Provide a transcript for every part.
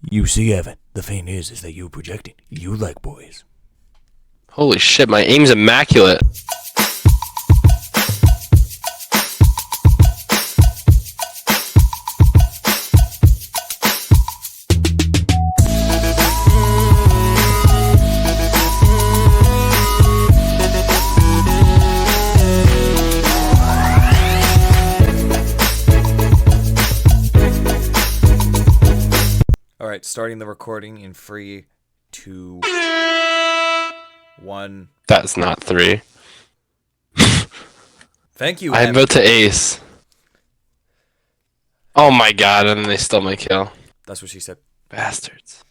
You see, Evan, the thing is that you're projecting. You like boys. Holy shit, my aim's immaculate. Alright, starting the recording in 3, 2, 1. That's not 3. Thank you, I'm Evan. about to ace. Oh my god, and then they stole my kill. That's what she said. Bastards.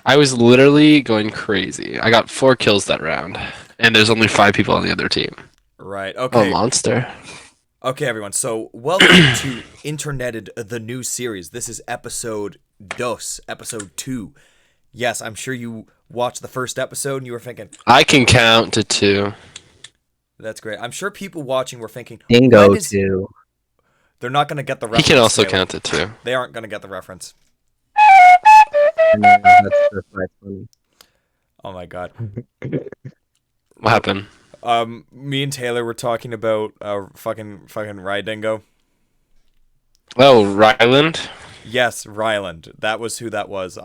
I was literally going crazy. I got 4 kills that round, and there's only 5 people on the other team. Right, Oh, okay. monster. Okay, everyone, so welcome to Interneted, the new series. This is episode 2. Yes, I'm sure you watched the first episode and you were thinking, I can count to 2. that's great. I'm sure people watching were thinking, Dingo too. They're not going to get the He reference. can also Taylor. count to 2. They aren't going to get the reference. That's quite funny. Oh my god. What happened? Me and Taylor were talking about fucking Rydingo. Oh, Ryland? Yes, Ryland. That was who that was.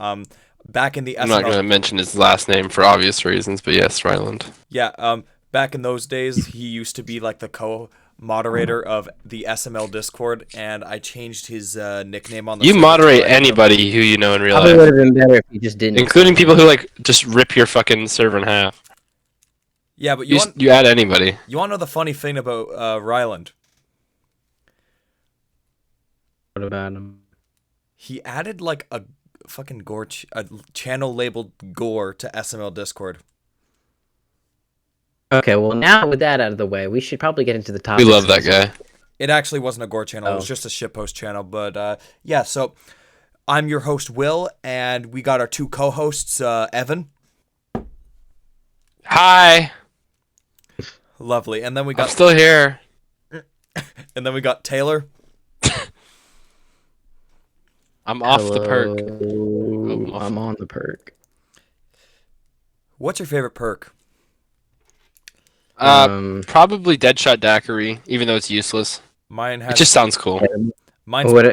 Back in the I'm not SNL going to mention his last name for obvious reasons, but yes, Ryland. Yeah, back in those days, he used to be like the co-moderator of the SML Discord, and I changed his nickname on the You server moderate to Rydingo. anybody who you know in real Probably life, would have been better if you just didn't. including people who like just rip your fucking server in half. Yeah, but You add anybody. you want to know the funny thing about Ryland? What about him? He added like a fucking a channel labeled gore to SML Discord. Okay, well now with that out of the way, we should probably get into the We topic. love that guy. It actually wasn't a gore channel, it was just a shitpost channel, but yeah, so I'm your host, Will, and we got our 2 co-hosts, Evan. Hi, Lovely. And then we I'm got still here. Taylor. I'm off the perk. Hello. I'm on the perk. What's your favorite perk? Probably Deadshot Daiquiri, even though it's useless. Mine It has just sounds cool. mine's, What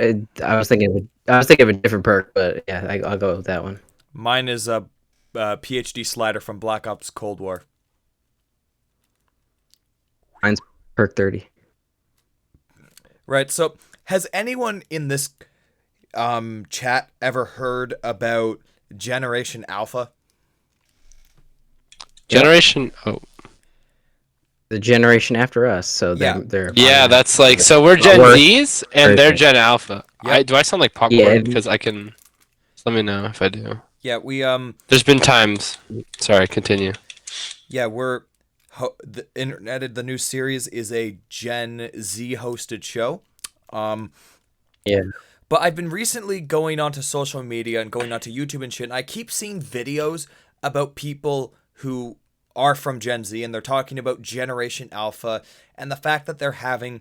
I was thinking of a different perk, but yeah, I'll go with that one. mine is a PhD slider from Black Ops Cold War. Mine's perk 30. Right. So, has anyone in this chat ever heard about Generation Alpha? Generation. Oh, The generation after us, so they're yeah, that's like so. We're Gen Zs and they're Gen Alpha. Yep. Do I sound like popcorn? Yeah. Because I can. Just let me know if I do. Yeah, we There's been times. Sorry, continue. yeah, we're the Interneted, the new series is a Gen Z hosted show. Yeah. But I've been recently going onto social media and going onto YouTube and shit, and I keep seeing videos about people who are from Gen Z, and they're talking about Generation Alpha and the fact that they're having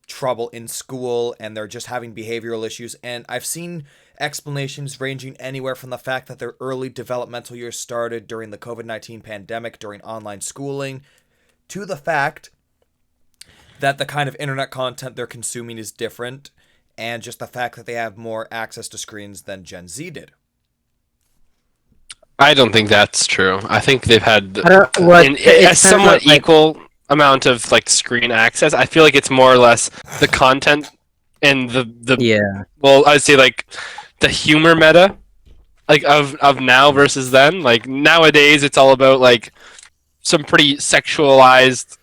trouble in school and they're just having behavioral issues. And I've seen explanations ranging anywhere from the fact that their early developmental years started during the COVID-19 pandemic, during online schooling, to the fact that the kind of internet content they're consuming is different, and just the fact that they have more access to screens than Gen Z did. I don't think that's true. I think they've had it's a somewhat kind of like- equal amount of like screen access. I feel like it's more or less the content and the Yeah. well, I'd say like the humor meta, like of now versus then. Like nowadays, it's all about like some pretty sexualized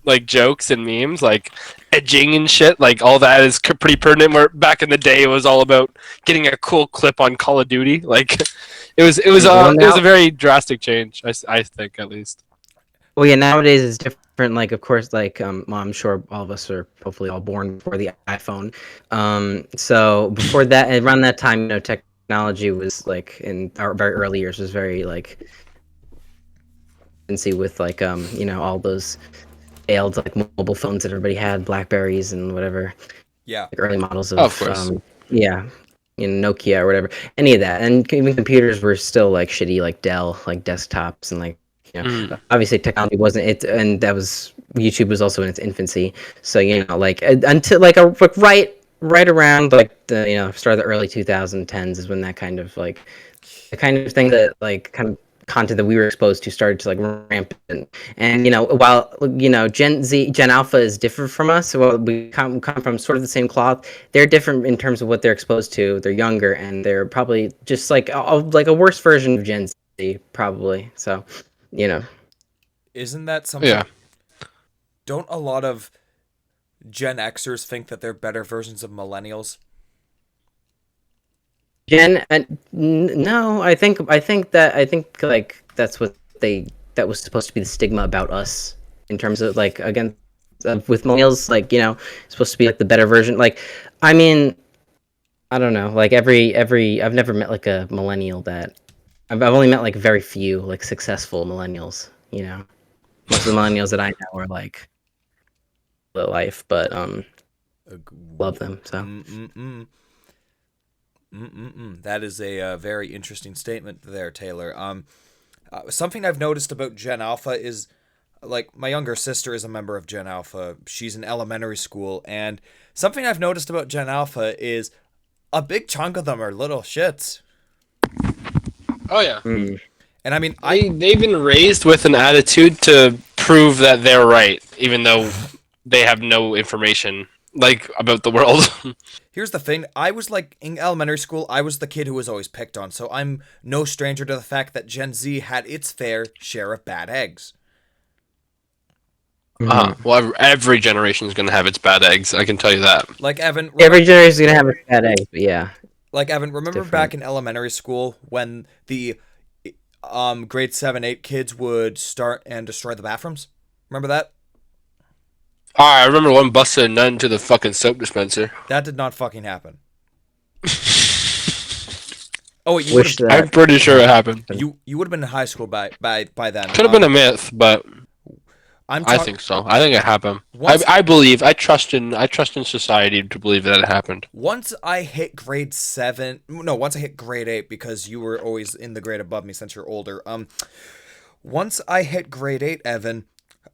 like jokes and memes, like edging and shit. Like all that is pretty pertinent. Where back in the day, it was all about getting a cool clip on Call of Duty. Like it was a very drastic change. I think at least. Well, yeah, nowadays it's different. Like, of course, like, well, I'm sure all of us are hopefully all born before the iPhone. So before that, around that time, technology was like in our very early years was very like, with like, all those failed like mobile phones that everybody had, Blackberries and whatever. Yeah. Like early models Of course. Yeah. Nokia or whatever, any of that. And even computers were still like shitty, like Dell, like desktops, and like obviously technology wasn't it, and that was YouTube was also in its infancy. So like until like right around like the start of the early 2010s is when that kind of like the kind of thing that like kind of content that we were exposed to started to like rampant. And while Gen Alpha is different from us, so we come from sort of the same cloth. They're different in terms of what they're exposed to. They're younger, and they're probably just like a worse version of Gen Z, probably. So, Isn't that something? Yeah. Don't a lot of Gen Xers think that they're better versions of millennials? No, I think like that's what that was supposed to be the stigma about us in terms of like again with millennials, like supposed to be like the better version. Like, I mean, I don't know, like every I've never met like a millennial that I've only met like very few like successful millennials. Most of the millennials that I know are like the life, but love them so. That is a very interesting statement there, Taylor. Something I've noticed about Gen Alpha is, like, my younger sister is a member of Gen Alpha. She's in elementary school, and something I've noticed about Gen Alpha is a big chunk of them are little shits. Oh yeah. And I mean, they've been raised with an attitude to prove that they're right, even though they have no information like about the world. Here's the thing. I was like in elementary school, I was the kid who was always picked on, so I'm no stranger to the fact that Gen Z had its fair share of bad eggs. Well, every generation is going to have its bad eggs. I can tell you that. Like Evan, every generation is gonna have its bad eggs, but yeah. Like Evan, remember back in elementary school when the grade 7, 8 kids would start and destroy the bathrooms? Remember that? I remember one busted a nut into the fucking soap dispenser. That did not fucking happen. Oh, wait, I'm pretty sure it happened. You would have been in high school by then. Could have been a myth, but I think so. I think it happened. I believe. I trust in society to believe that it happened. Once I hit grade 8, because you were always in the grade above me since you're older. Once I hit grade 8, Evan,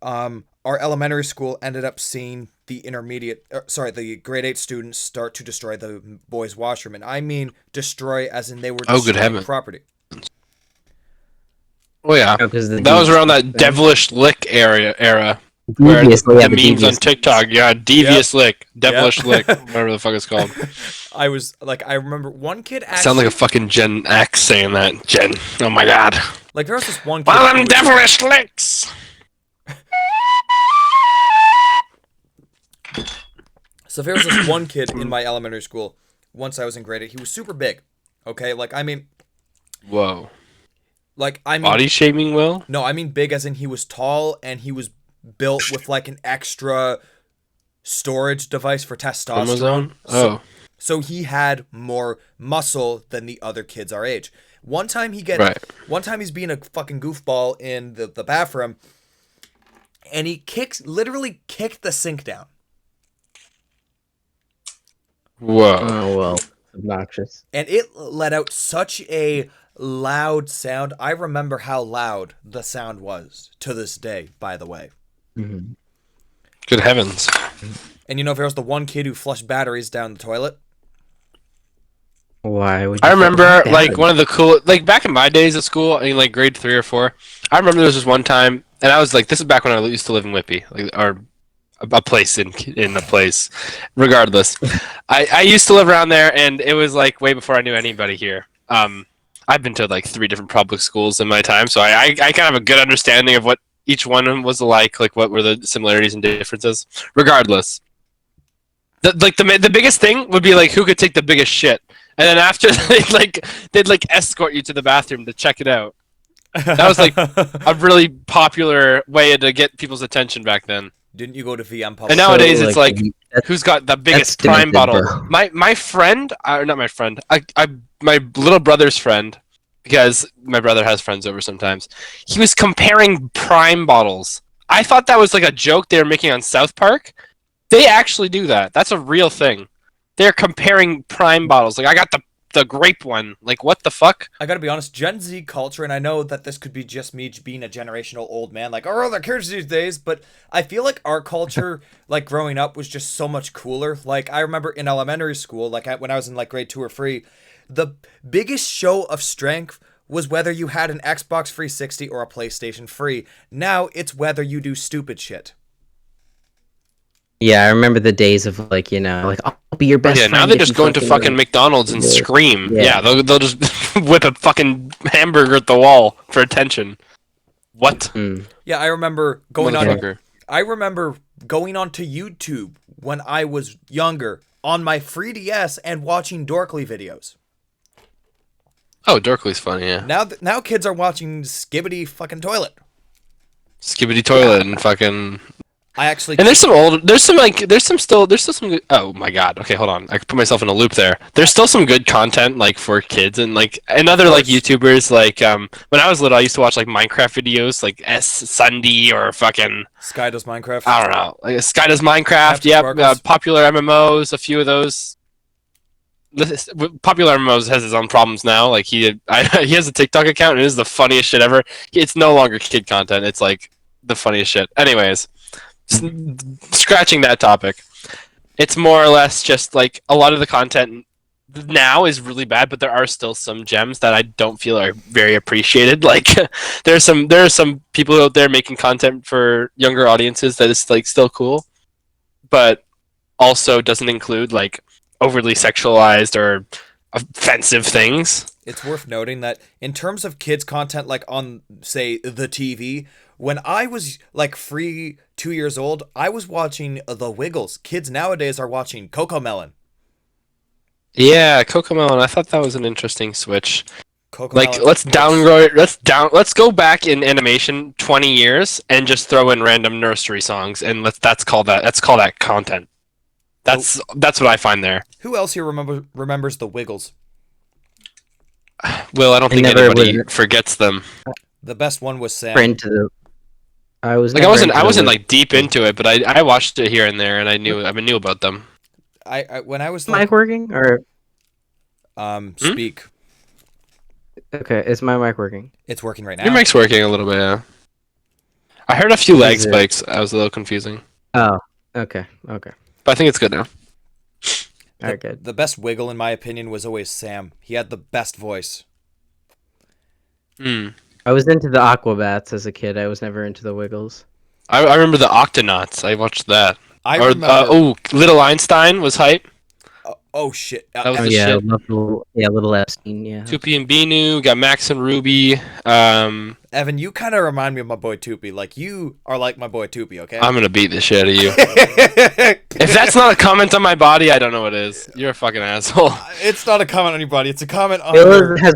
our elementary school ended up seeing the the grade 8 students start to destroy the boys' washroom, and I mean destroy as in they were destroying property. Oh yeah, that was around that devilish lick era. Where the memes on TikTok, devious lick, devilish lick, whatever the fuck it's called. I remember one kid actually... Sound like a fucking Gen X saying that. Gen, oh my god. Like there was this one kid... One of them devilish licks! So there was this one kid in my elementary school, once I was in grade 8, he was super big, okay? Like, I mean... Whoa. Like, I mean... Body shaming, Will? No, I mean big as in he was tall, and he was built with, like, an extra storage device for testosterone. Oh. So he had more muscle than the other kids our age. One time he's being a fucking goofball in the bathroom, and he literally kicked the sink down. Whoa. Oh, well. Obnoxious. And it let out such a loud sound. I remember how loud the sound was to this day, by the way. Mm-hmm. Good heavens. And there was the one kid who flushed batteries down the toilet. Why would you? I remember, like, one of the cool... Like, back in my days at school, in, like, grade 3 or 4, I remember there was this one time, and I was like, this is back when I used to live in Whitby, like, or a place in a place. Regardless. I used to live around there, and it was, like, way before I knew anybody here. I've been to, like, 3 different public schools in my time, so I kind of have a good understanding of what each one was like what were the similarities and differences. Regardless. The biggest thing would be, like, who could take the biggest shit. And then after, they'd escort you to the bathroom to check it out. That was, like, a really popular way to get people's attention back then. Didn't you go to VM Public? And nowadays, it's like, who's got the biggest prime bottle? My friend, not my friend, my little brother's friend, because my brother has friends over sometimes, he was comparing prime bottles. I thought that was, like, a joke they were making on South Park. They actually do that. That's a real thing. They're comparing prime bottles. Like, I got the grape one. Like, what the fuck? I gotta be honest, Gen Z culture, and I know that this could be just me being a generational old man, like, oh, they're kids these days, but I feel like our culture, like, growing up was just so much cooler. Like, I remember in elementary school, like, when I was in, like, grade 2 or 3, the biggest show of strength was whether you had an Xbox 360 or a PlayStation 3. Now, it's whether you do stupid shit. Yeah, I remember the days of like, like I'll be your best friend. Now they're if just you going to fucking McDonald's and scream. Yeah. They'll just whip a fucking hamburger at the wall for attention. What? Yeah, I remember going on. Motherfucker. I remember going onto YouTube when I was younger on my 3DS and watching Dorkly videos. Oh, Dorkly's funny, yeah. Now kids are watching Skibbity fucking Toilet. Skibbity Toilet and fucking... I actually... And there's still some good... Oh my god, okay, hold on. I could put myself in a loop there. There's still some good content, like, for kids and, like, and other, like, YouTubers, like, when I was little, I used to watch, like, Minecraft videos, like, Sunday or fucking... Sky Does Minecraft. I don't know. Like, Sky Does Minecraft, yep, popular MMOs, a few of those. Popular MMOs has his own problems now. Like, he has a TikTok account, and it is the funniest shit ever. It's no longer kid content. It's, like, the funniest shit. Anyways... Scratching that topic, it's more or less just like a lot of the content now is really bad, but there are still some gems that I don't feel are very appreciated. Like there are some people out there making content for younger audiences that is like still cool, but also doesn't include like overly sexualized or offensive things. It's worth noting that in terms of kids content, like on say the TV, when I was like 2 years old, I was watching The Wiggles. Kids nowadays are watching Cocomelon. Yeah, Cocomelon. I thought that was an interesting switch. Cocomelon, Like, let's go back in animation 20 years and just throw in random nursery songs, and let's call that content. That's what I find there. Who else here remembers The Wiggles? Well, I don't think anybody forgets them. The best one was Sam. I wasn't like deep into it, but I watched it here and there, and I knew about them. When I was like, mic working or speak. Okay, is my mic working? It's working right now. Your mic's working a little bit. Yeah. I heard a few lag spikes. I was a little confusing. Oh, okay. But I think it's good now. Alright, good. The best Wiggle, in my opinion, was always Sam. He had the best voice. I was into the Aquabats as a kid. I was never into the Wiggles. I remember the Octonauts. I watched that. Little Einstein was hype. Oh shit! That was the shit. Little Epstein. Yeah. Tupi and Binu got Max and Ruby. Evan, you kind of remind me of my boy Tupi. Like you are like my boy Tupi. Okay. I'm gonna beat the shit out of you. If that's not a comment on my body, I don't know what is. You're a fucking asshole. It's not a comment on your body. It's a comment on. Will has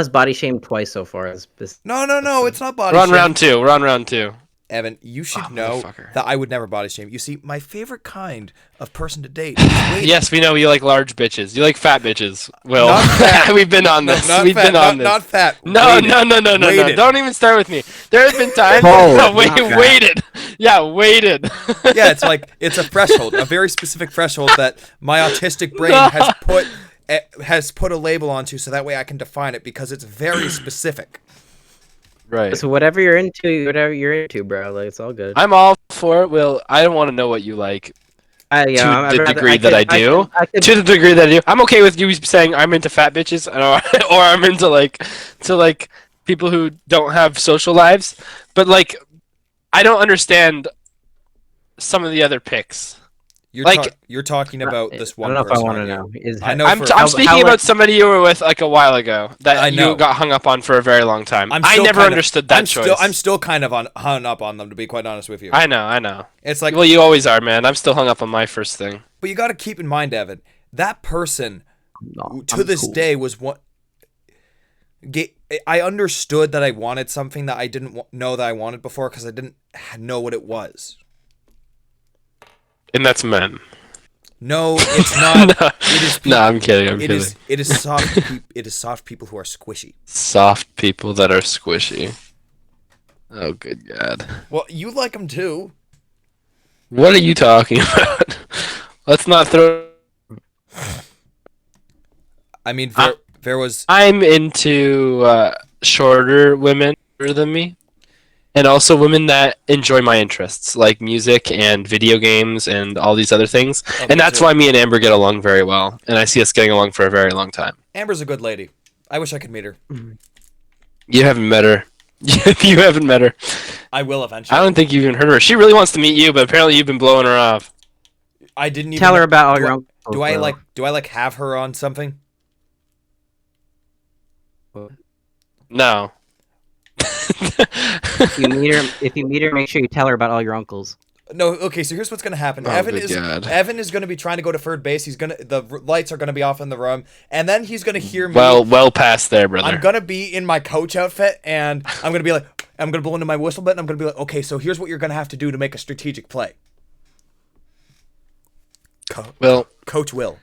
body shamed twice so far. No. It's not body. We're on round two. Evan, you should know that I would never body shame. You see, my favorite kind of person to date is waiting. Yes, we know you like large bitches. You like fat bitches. Will. We've been on this. Not fat. No. Don't even start with me. There have been times waited. Yeah, waited. Yeah, it's a threshold, a very specific threshold that my autistic brain has put a label onto, so that way I can define it because it's very specific. Right. So whatever you're into, bro. Like it's all good. I'm all for it. Will, I don't want to know what you like. To the degree that I do. To the degree that I do. I'm okay with you saying I'm into fat bitches, or I'm into like people who don't have social lives. But like, I don't understand some of the other picks. You're talking about this one. I don't know person, if I want to know. I know. I'm speaking about somebody you were with like a while ago that you got hung up on for a very long time. I never understood that choice. I'm still kind of hung up on them, to be quite honest with you. I know. It's like, well, you always are, man. I'm still hung up on my first thing. But you got to keep in mind, Evan, that person to this day was what. I understood that I wanted something that I didn't know that I wanted before because I didn't know what it was. And that's men. No, it's not. No, it is no, I'm kidding. It is soft. It is soft people who are squishy. Soft people that are squishy. Oh, good God. Well, you like them too. What are you talking about? Let's not throw. I mean, there was. I'm into shorter women than me, and also women that enjoy my interests, like music and video games and all these other things. Oh, And that's why me and Amber get along very well, and I see us getting along for a very long time. Amber's a good lady. I wish I could meet her. You haven't met her. You haven't met her. I will eventually. I don't think you've even heard of her. She really wants to meet you, but apparently you've been blowing her off. I didn't even Tell her about all your uncles. Do I like have her on something? No. If you meet her, make sure you tell her about all your uncles. No, okay, so here's what's gonna happen. Oh, Evan good God. is gonna be trying to go to third base. The lights are gonna be off in the room, and then he's gonna hear me. Well past there, brother. I'm gonna be in my coach outfit, and I'm gonna be like, I'm gonna blow into my whistle bit, and I'm gonna be like, okay, so here's what you're gonna have to do to make a strategic play. Coach Will.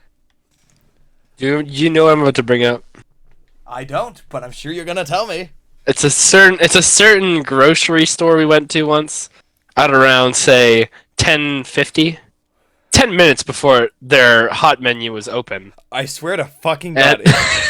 You know what I'm about to bring up. I don't, but I'm sure you're gonna tell me. It's a certain grocery store we went to once, at around say 10:50, 10 minutes before their hot menu was open. I swear to fucking God.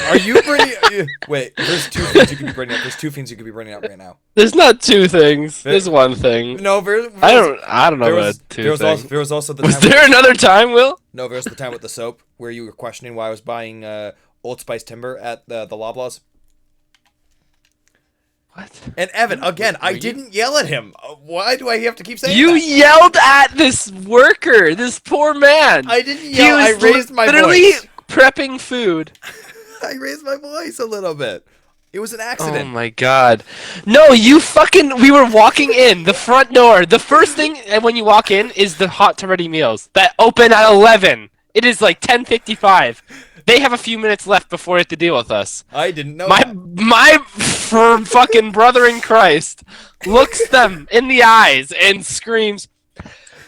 Are you bringing... Wait, there's two things you could be bringing up. There's two things you could be bringing up right now. There's not two things. There's one thing. No, I don't know about two things. There was also the Was time... there another time, Will? No, there was the time with the soap where you were questioning why I was buying Old Spice Timber at the Loblaws. What? And Evan, again, I didn't yell at him. Why do I have to keep saying You that? yelled at this worker, this poor man. I didn't yell. I raised my literally voice. Prepping food. I raised my voice a little bit. It was an accident. Oh my God. No, we were walking in the front door. The first thing when you walk in is the hot to ready meals that open at 11. It is like 10:55. They have a few minutes left before they have to deal with us. I didn't know My fucking brother in Christ looks them in the eyes and screams,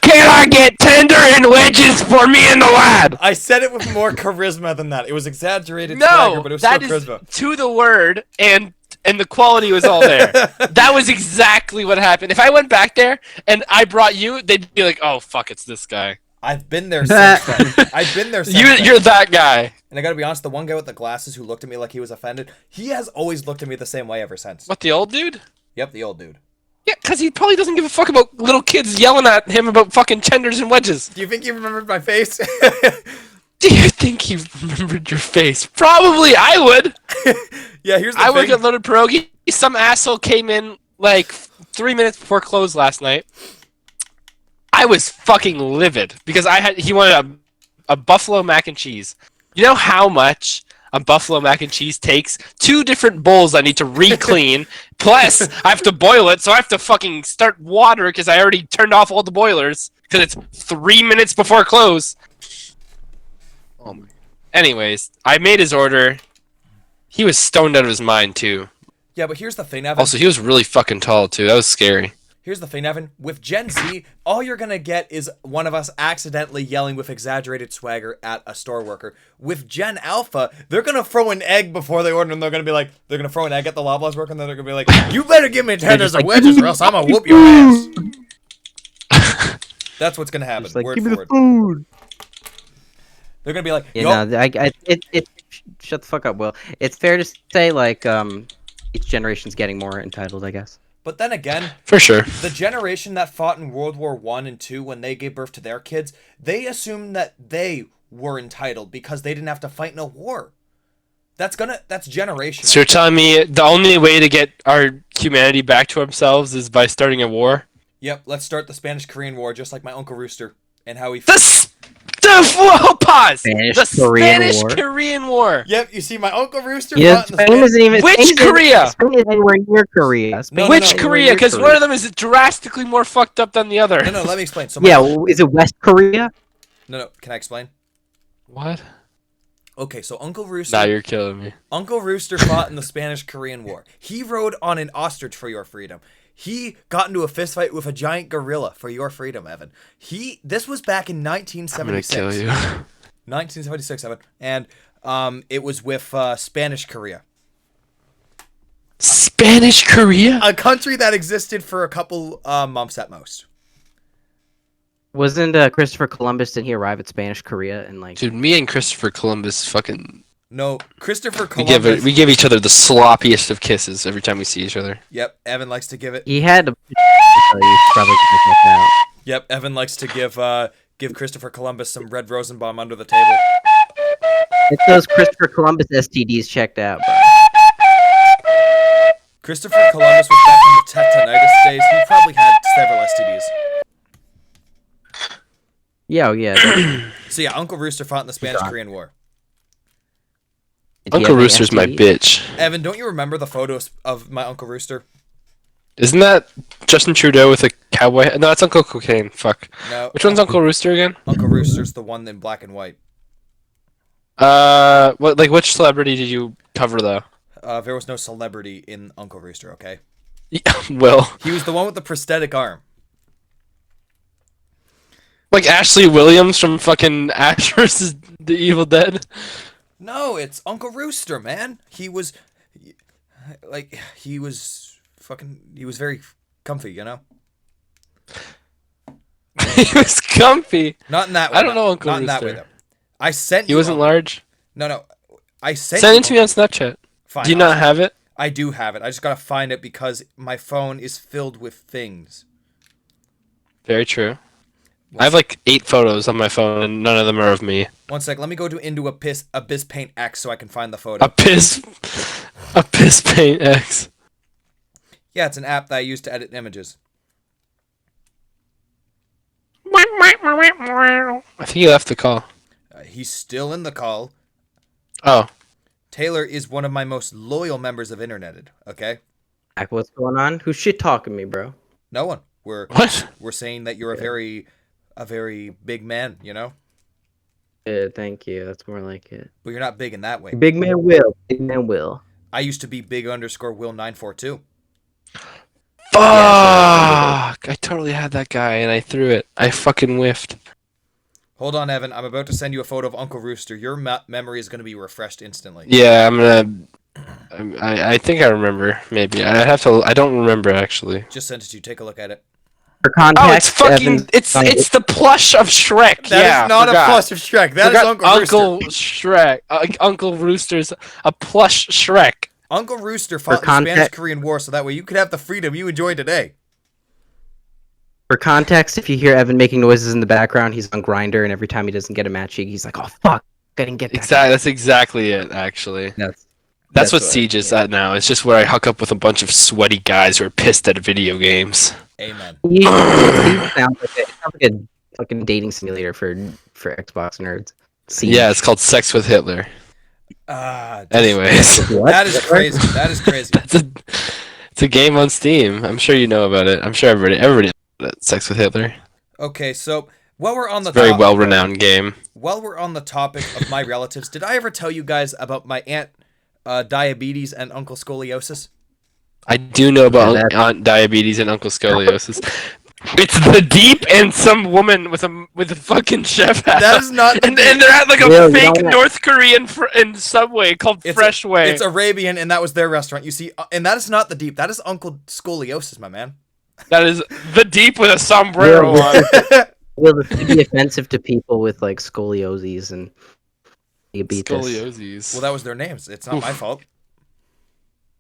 "Can I get tender and wedges for me and the lad?" I said it with more charisma than that. It was exaggerated No, swagger, but it was that still is charisma. to the word, and the quality was all there. That was exactly what happened. If I went back there and I brought you, they'd be like, "Oh fuck, it's this guy." I've been there since then. I've been there since then. You're that guy. And I gotta be honest, the one guy with the glasses who looked at me like he was offended, he has always looked at me the same way ever since. What, the old dude? Yep, the old dude. Yeah, because he probably doesn't give a fuck about little kids yelling at him about fucking tenders and wedges. Do you think he remembered my face? Do you think he remembered your face? Probably, I would. Yeah, here's the I thing. work at Loaded Pierogi. Some asshole came in like 3 minutes before close last night. I was fucking livid because he wanted a buffalo mac and cheese. You know how much a buffalo mac and cheese takes? 2 different bowls I need to re-clean. Plus, I have to boil it, so I have to fucking start water because I already turned off all the boilers because it's 3 minutes before close. Oh my. Anyways, I made his order. He was stoned out of his mind too. Yeah, but here's the thing, Evan. Also, he was really fucking tall too. That was scary. Here's the thing, Evan. With Gen Z, all you're gonna get is one of us accidentally yelling with exaggerated swagger at a store worker. With Gen Alpha, they're gonna throw an egg before they order, and they're gonna throw an egg at the Loblaws worker, and then they're gonna be like, "You better give me tenders and wedges, or else I'm gonna whoop your ass." That's what's gonna happen. Like, word give me for the word. food. They're gonna be like, You "Yo, know, shut the fuck up, Will. It's fair to say, like, each generation's getting more entitled, I guess. But then again, For sure. the generation that fought in World War I and II when they gave birth to their kids, they assumed that they were entitled because they didn't have to fight in a war. That's generational. So you're telling me the only way to get our humanity back to ourselves is by starting a war? Yep, let's start the Spanish-Korean War, just like my Uncle Rooster and how he... Pause! The Spanish-Korean Spanish-Korean War! Yep, you see, my Uncle Rooster Yeah, fought in the Spain isn't even. Which Spain isn't- Korea? Spain isn't anywhere near Korea. Spain Which isn't anywhere Korea? near Because Korea. one of them is drastically more fucked up than the other. No, let me explain. So Yeah, well, is it West Korea? No, can I explain? What? Okay, so Uncle Rooster... Nah, you're killing me. Uncle Rooster fought in the Spanish-Korean War. He rode on an ostrich for your freedom. He got into a fistfight with a giant gorilla for your freedom, Evan. This was back in 1976. I'm gonna kill you. 1976, Evan. And it was with Spanish Korea. Spanish Korea? A country that existed for a couple months at most. Wasn't Christopher Columbus, didn't he arrive at Spanish Korea and like? Dude, me and Christopher Columbus fucking No, Christopher Columbus. We give each other the sloppiest of kisses every time we see each other. Yep, Evan likes to give it. He had to. So you probably could check that out. Yep, Evan likes to give Christopher Columbus some Red Rosenbaum under the table. Get those Christopher Columbus STDs checked out, bro. Christopher Columbus was back in the Tectonitis days. He probably had several STDs. Yeah, yeah. So yeah, Uncle Rooster fought in the Spanish-Korean War. Uncle Rooster's my bitch. Evan, don't you remember the photos of my Uncle Rooster? Isn't that Justin Trudeau with a cowboy? No, that's Uncle Cocaine. Fuck. No. Which one's Uncle Rooster again? Uncle Rooster's the one in black and white. Which celebrity did you cover though? There was no celebrity in Uncle Rooster, okay? Yeah, well, He was the one with the prosthetic arm. like Ashley Williams from fucking Ash vs. the Evil Dead. No, it's Uncle Rooster, man. He was very comfy, you know? He was comfy. Not in that way. I don't know Uncle Not in that way, Rooster. though. I sent He you. wasn't large. No. I sent Send you. it to me on Snapchat. Fine, Do you I'll- not have it? I do have it. I just gotta find it because my phone is filled with things. Very true. I have like 8 photos on my phone, and none of them are of me. One sec. Let me go into Abyss Paint X so I can find the photo. A piss paint X. Yeah, it's an app that I use to edit images. I think he left the call. He's still in the call. Oh, Taylor is one of my most loyal members of Interneted. Okay. What's going on? Who's shit talking me, bro? No one. We're what? saying that you're a very big man. You know, Thank you. That's more like it. but you're not big in that way. Big man Will. Big man Will. I used to be big_Will942. Fuck! I totally had that guy, and I threw it. I fucking whiffed. Hold on, Evan. I'm about to send you a photo of Uncle Rooster. Your memory is going to be refreshed instantly. Yeah, I'm gonna. I think I remember. Maybe I have to. I don't remember actually. Just sent it to you. Take a look at it. For context, Oh, it's fucking. Evan's- It's the plush of Shrek. That is not a plush of Shrek. That is Uncle Rooster. Shrek. Uncle Rooster's a plush Shrek. Uncle Rooster fought in the Spanish-Korean War, so that way you could have the freedom you enjoy today. For context, if you hear Evan making noises in the background, he's on Grinder, and every time he doesn't get a match, he's like, "Oh fuck, I didn't get that." Exactly. That's exactly it. Actually, that's what Siege is at now. It's just where I hook up with a bunch of sweaty guys who are pissed at video games. Amen. It sounds like a fucking dating simulator for Xbox nerds. Yeah, it's called Sex with Hitler. Anyways, What? That is crazy. That is crazy. it's a game on Steam. I'm sure you know about it. I'm sure everybody knows about it. Sex with Hitler. Okay, so while we're on the Very well-renowned game. While we're on the topic of my relatives, did I ever tell you guys about my aunt diabetes and uncle scoliosis? I do know about Aunt Diabetes and Uncle Scoliosis. It's the Deep and some woman with a fucking chef hat. That is not. And they're at like a fake North Korean in Subway called Fresh Way. It's Arabian, and that was their restaurant. You see, and that is not the Deep. That is Uncle Scoliosis, my man. That is the Deep with a sombrero on. Will this be offensive to people with like scolioses and diabetes? Scolioses. Well, that was their names. It's not my fault.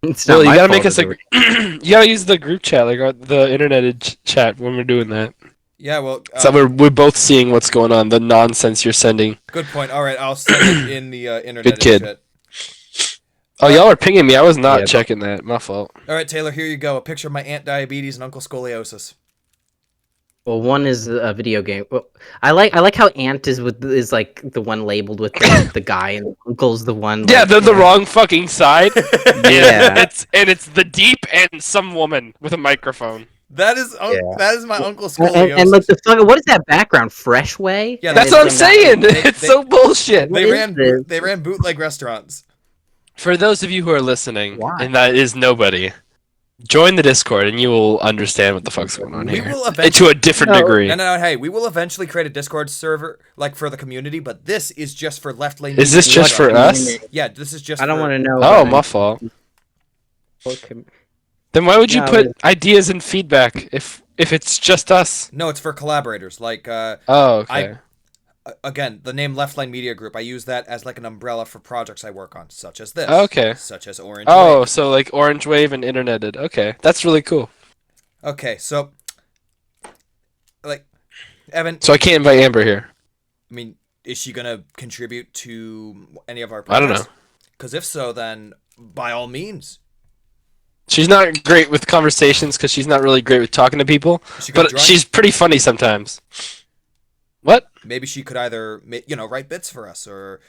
It's Well, not you my gotta fault make us that you gotta use the group chat, like the interneted chat when we're doing that. Yeah, well. So we're both seeing what's going on, the nonsense you're sending. Good point. All right, I'll send it in the internet. Good kid. Chat. Oh, y'all are pinging me. I was not checking that. My fault. All right, Taylor. Here you go. A picture of my aunt diabetes and Uncle Scoliosis. Well, one is a video game. Well, I like how Ant is like the one labeled with the guy, and Uncle's the one. Like, Yeah, they're the wrong fucking side. Yeah. It's the Deep and some woman with a microphone. That is my Uncle Scoliosis. and like the fucking, what is that background? Fresh Way? Yeah, That's what I'm saying. It's so bullshit. They What ran bootleg restaurants. For those of you who are listening, Why? and that is nobody, join the Discord and you will understand what the fuck's going on We here. will eventually. To a different degree. No, hey, we will eventually create a Discord server like for the community, but this is just for left lane. Is this just for us? Yeah, this is just. I don't want to know. Oh, my fault. to. Then why would you No, put ideas and feedback if it's just us? No, it's for collaborators. Like, Oh, okay. again, the name Left Line Media Group, I use that as like an umbrella for projects I work on, such as this. Okay. Such as Orange Oh, Wave. so like Orange Wave and Interneted. Okay, that's really cool. Okay, so, like, Evan, So I can't invite Amber here. I mean, is she going to contribute to any of our I don't projects? know. Because if so, then by all means. She's not great with conversations because she's not really great with talking to people. Is she good at But drawing? she's pretty funny sometimes. What? Maybe she could either, write bits for us, or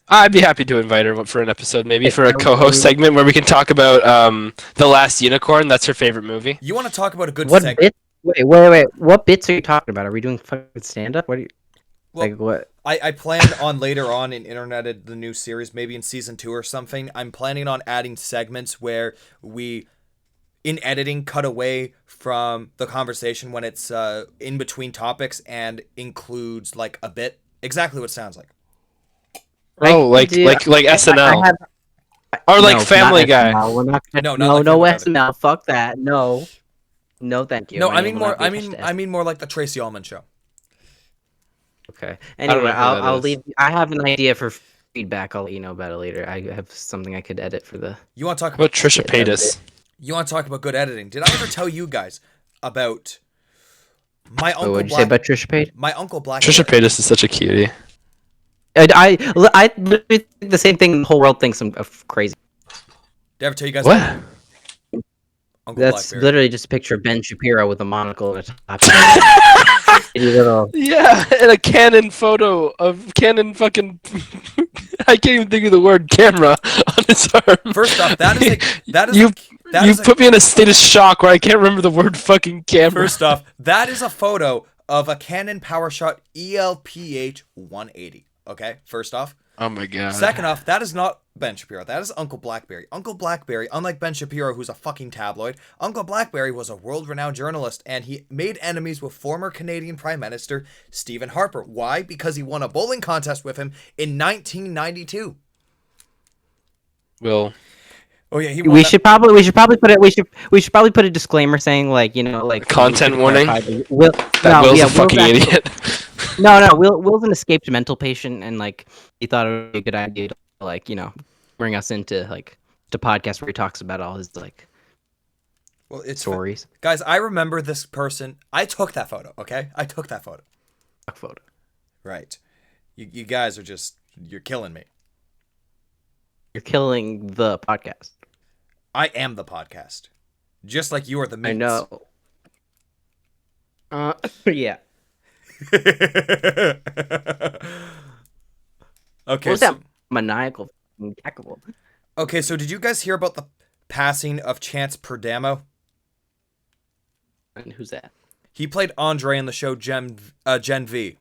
I'd be happy to invite her for an episode, maybe for a Hey, co-host segment where we can talk about The Last Unicorn. That's her favorite movie. you want to talk about a good What segment. bits? Wait. What bits are you talking about? Are we doing fucking stand-up? What are you... Well, like, what? I plan on later on in Interneted, the new series, maybe in season 2 or something, I'm planning on adding segments where we, in editing, cut away from the conversation when it's in between topics and includes like a bit. Exactly what it sounds like. Oh, like SNL. Or like No, Family not Guy. SNL. We're not gonna, No, no, not like no Family Guy. SNL. Fuck that. No, no, thank you. No, My I name mean will more. not be attached to I mean more like the Tracy Ullman Show. Okay. don't know Anyway, who that I'll is. leave. I have an idea for feedback. I'll let you know about it later. I have something I could edit for the. You want to talk How about about? Trisha Yeah, Paytas? You want to talk about good editing? Did I ever tell you guys about my Oh, uncle what did you say about Trisha Paytas? My uncle Black. Trisha Paytas is such a cutie. I literally think the same thing. The whole world thinks I'm crazy. Did I ever tell you guys What? about Uncle That's Blackberry? literally just a picture of Ben Shapiro with a monocle and a top. Little. Yeah, and a Canon photo of Canon fucking. I can't even think of the word camera on his arm. First off, that is you. that You is a- put me in a state of shock where I can't remember the word fucking camera. First off, that is a photo of a Canon PowerShot ELPH 180. Okay, first off. Oh my god. Second off, that is not Ben Shapiro. That is Uncle Blackberry. Uncle Blackberry, unlike Ben Shapiro, who's a fucking tabloid, Uncle Blackberry was a world-renowned journalist, and he made enemies with former Canadian Prime Minister Stephen Harper. Why? Because he won a bowling contest with him in 1992. Will. Oh yeah, he. We should probably put it. We should probably put a disclaimer saying like like Content warning? Will's A fucking idiot. No, Will's an escaped mental patient, and like he thought it would be a good idea to bring us into to podcast where he talks about all his Well, it's stories. guys. I remember this person. I took that photo. Okay, I took that photo. Photo. Right. You guys are you're killing me. You're killing the podcast. I am the podcast, just like you are the meats. I know. Yeah. Okay. What was So, that maniacal cackle? okay. So, did you guys hear about the passing of Chance Perdamo? And who's that? He played Andre in the show Gen V.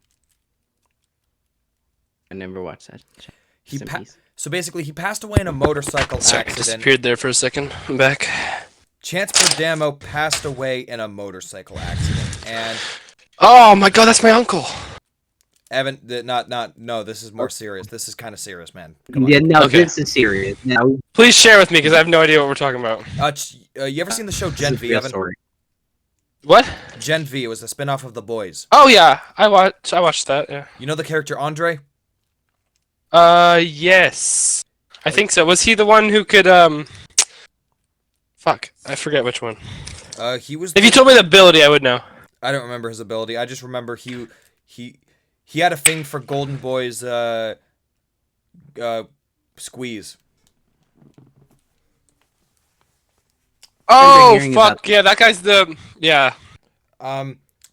I never watched that. He Rest in peace. So basically, he passed away in a motorcycle Sorry, I accident. disappeared there for a second. I'm back. Chance Perdamo passed away in a motorcycle accident, and Oh my god, that's my uncle. Evan, no, this is more serious. This is kind of serious, man. Come on. Yeah, no, Okay. this is serious. No, Please share with me because I have no idea what we're talking about. You ever seen the show this Gen is V, real Evan? story. What? Gen V, it was a spin-off of The Boys. Oh yeah, I watched that. Yeah. You know the character Andre? Yes. I think so. Was he the one who could Fuck, I forget which one. He was. If you told me the ability, I would know. I don't remember his ability. I just remember he had a thing for Golden Boy's squeeze. Oh hearing about fuck yeah, that guy's yeah.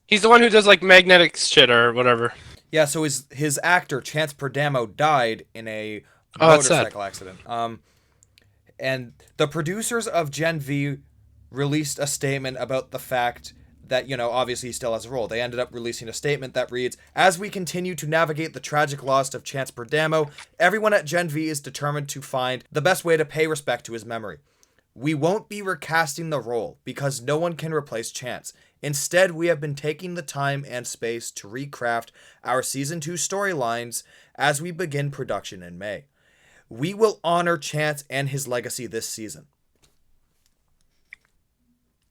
He's the one who does like magnetic shit or whatever. Yeah, so his actor Chance Perdamo died in a Oh, that's sad. motorcycle accident. And the producers of Gen V released a statement about the fact that, obviously he still has a role. They ended up releasing a statement that reads, "As we continue to navigate the tragic loss of Chance Perdamo, everyone at Gen V is determined to find the best way to pay respect to his memory. We won't be recasting the role because no one can replace Chance. Instead, we have been taking the time and space to recraft our Season 2 storylines as we begin production in May. We will honor Chance and his legacy this season."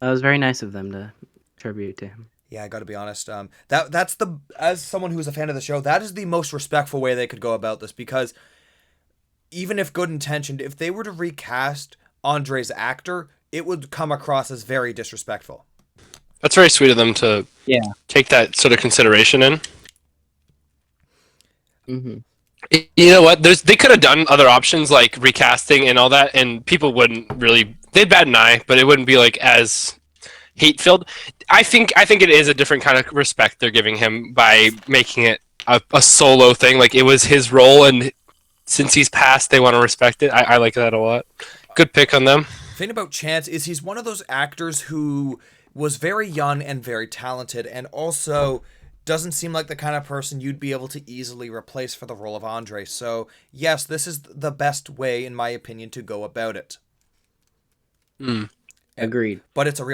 That was very nice of them to tribute to him. Yeah, I got to be honest. That's the as someone who's a fan of the show, that is the most respectful way they could go about this because even if good intentioned, if they were to recast Andre's actor, it would come across as very disrespectful. That's very sweet of them to take that sort of consideration in. Mm-hmm. You know what? They could have done other options like recasting and all that, and people wouldn't really. They'd bat an eye, but it wouldn't be like as hate-filled. I think it is a different kind of respect they're giving him by making it a solo thing. Like it was his role, and since he's passed, they want to respect it. I like that a lot. Good pick on them. The thing about Chance is he's one of those actors who was very young and very talented, and also doesn't seem like the kind of person you'd be able to easily replace for the role of Andre. So yes, this is the best way, in my opinion, to go about it. Agreed. But it's a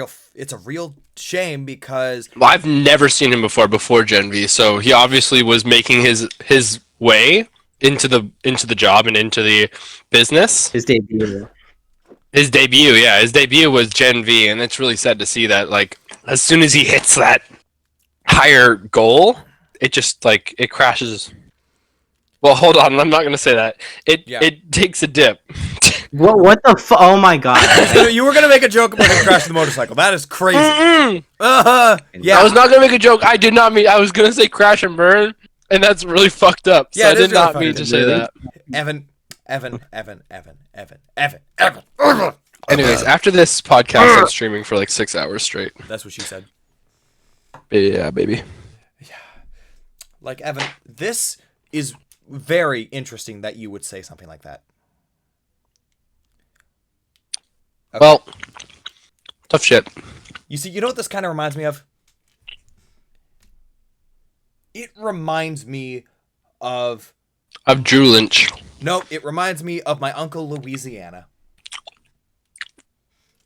real shame because I've never seen him before Gen V, so he obviously was making his way into the job and into the business. His debut. His debut was Gen V, and it's really sad to see that. Like as soon as he hits that higher goal, it just like it crashes. Well, hold on, I'm not gonna say that. It takes a dip. What the oh my god. You were gonna make a joke about him crashing the motorcycle. That is crazy. Yeah, I was not gonna make a joke. I did not mean. I was gonna say crash and burn, and that's really fucked up. So yeah, I did not mean to say that. Evan. Anyways, after this podcast, I'm streaming for like 6 hours straight. That's what she said. Yeah, baby. Like, Evan, this is very interesting that you would say something like that. Okay. Well, tough shit. You see, you know what this kind of reminds me of? It reminds me of Drew Lynch. No, it reminds me of my Uncle Louisiana.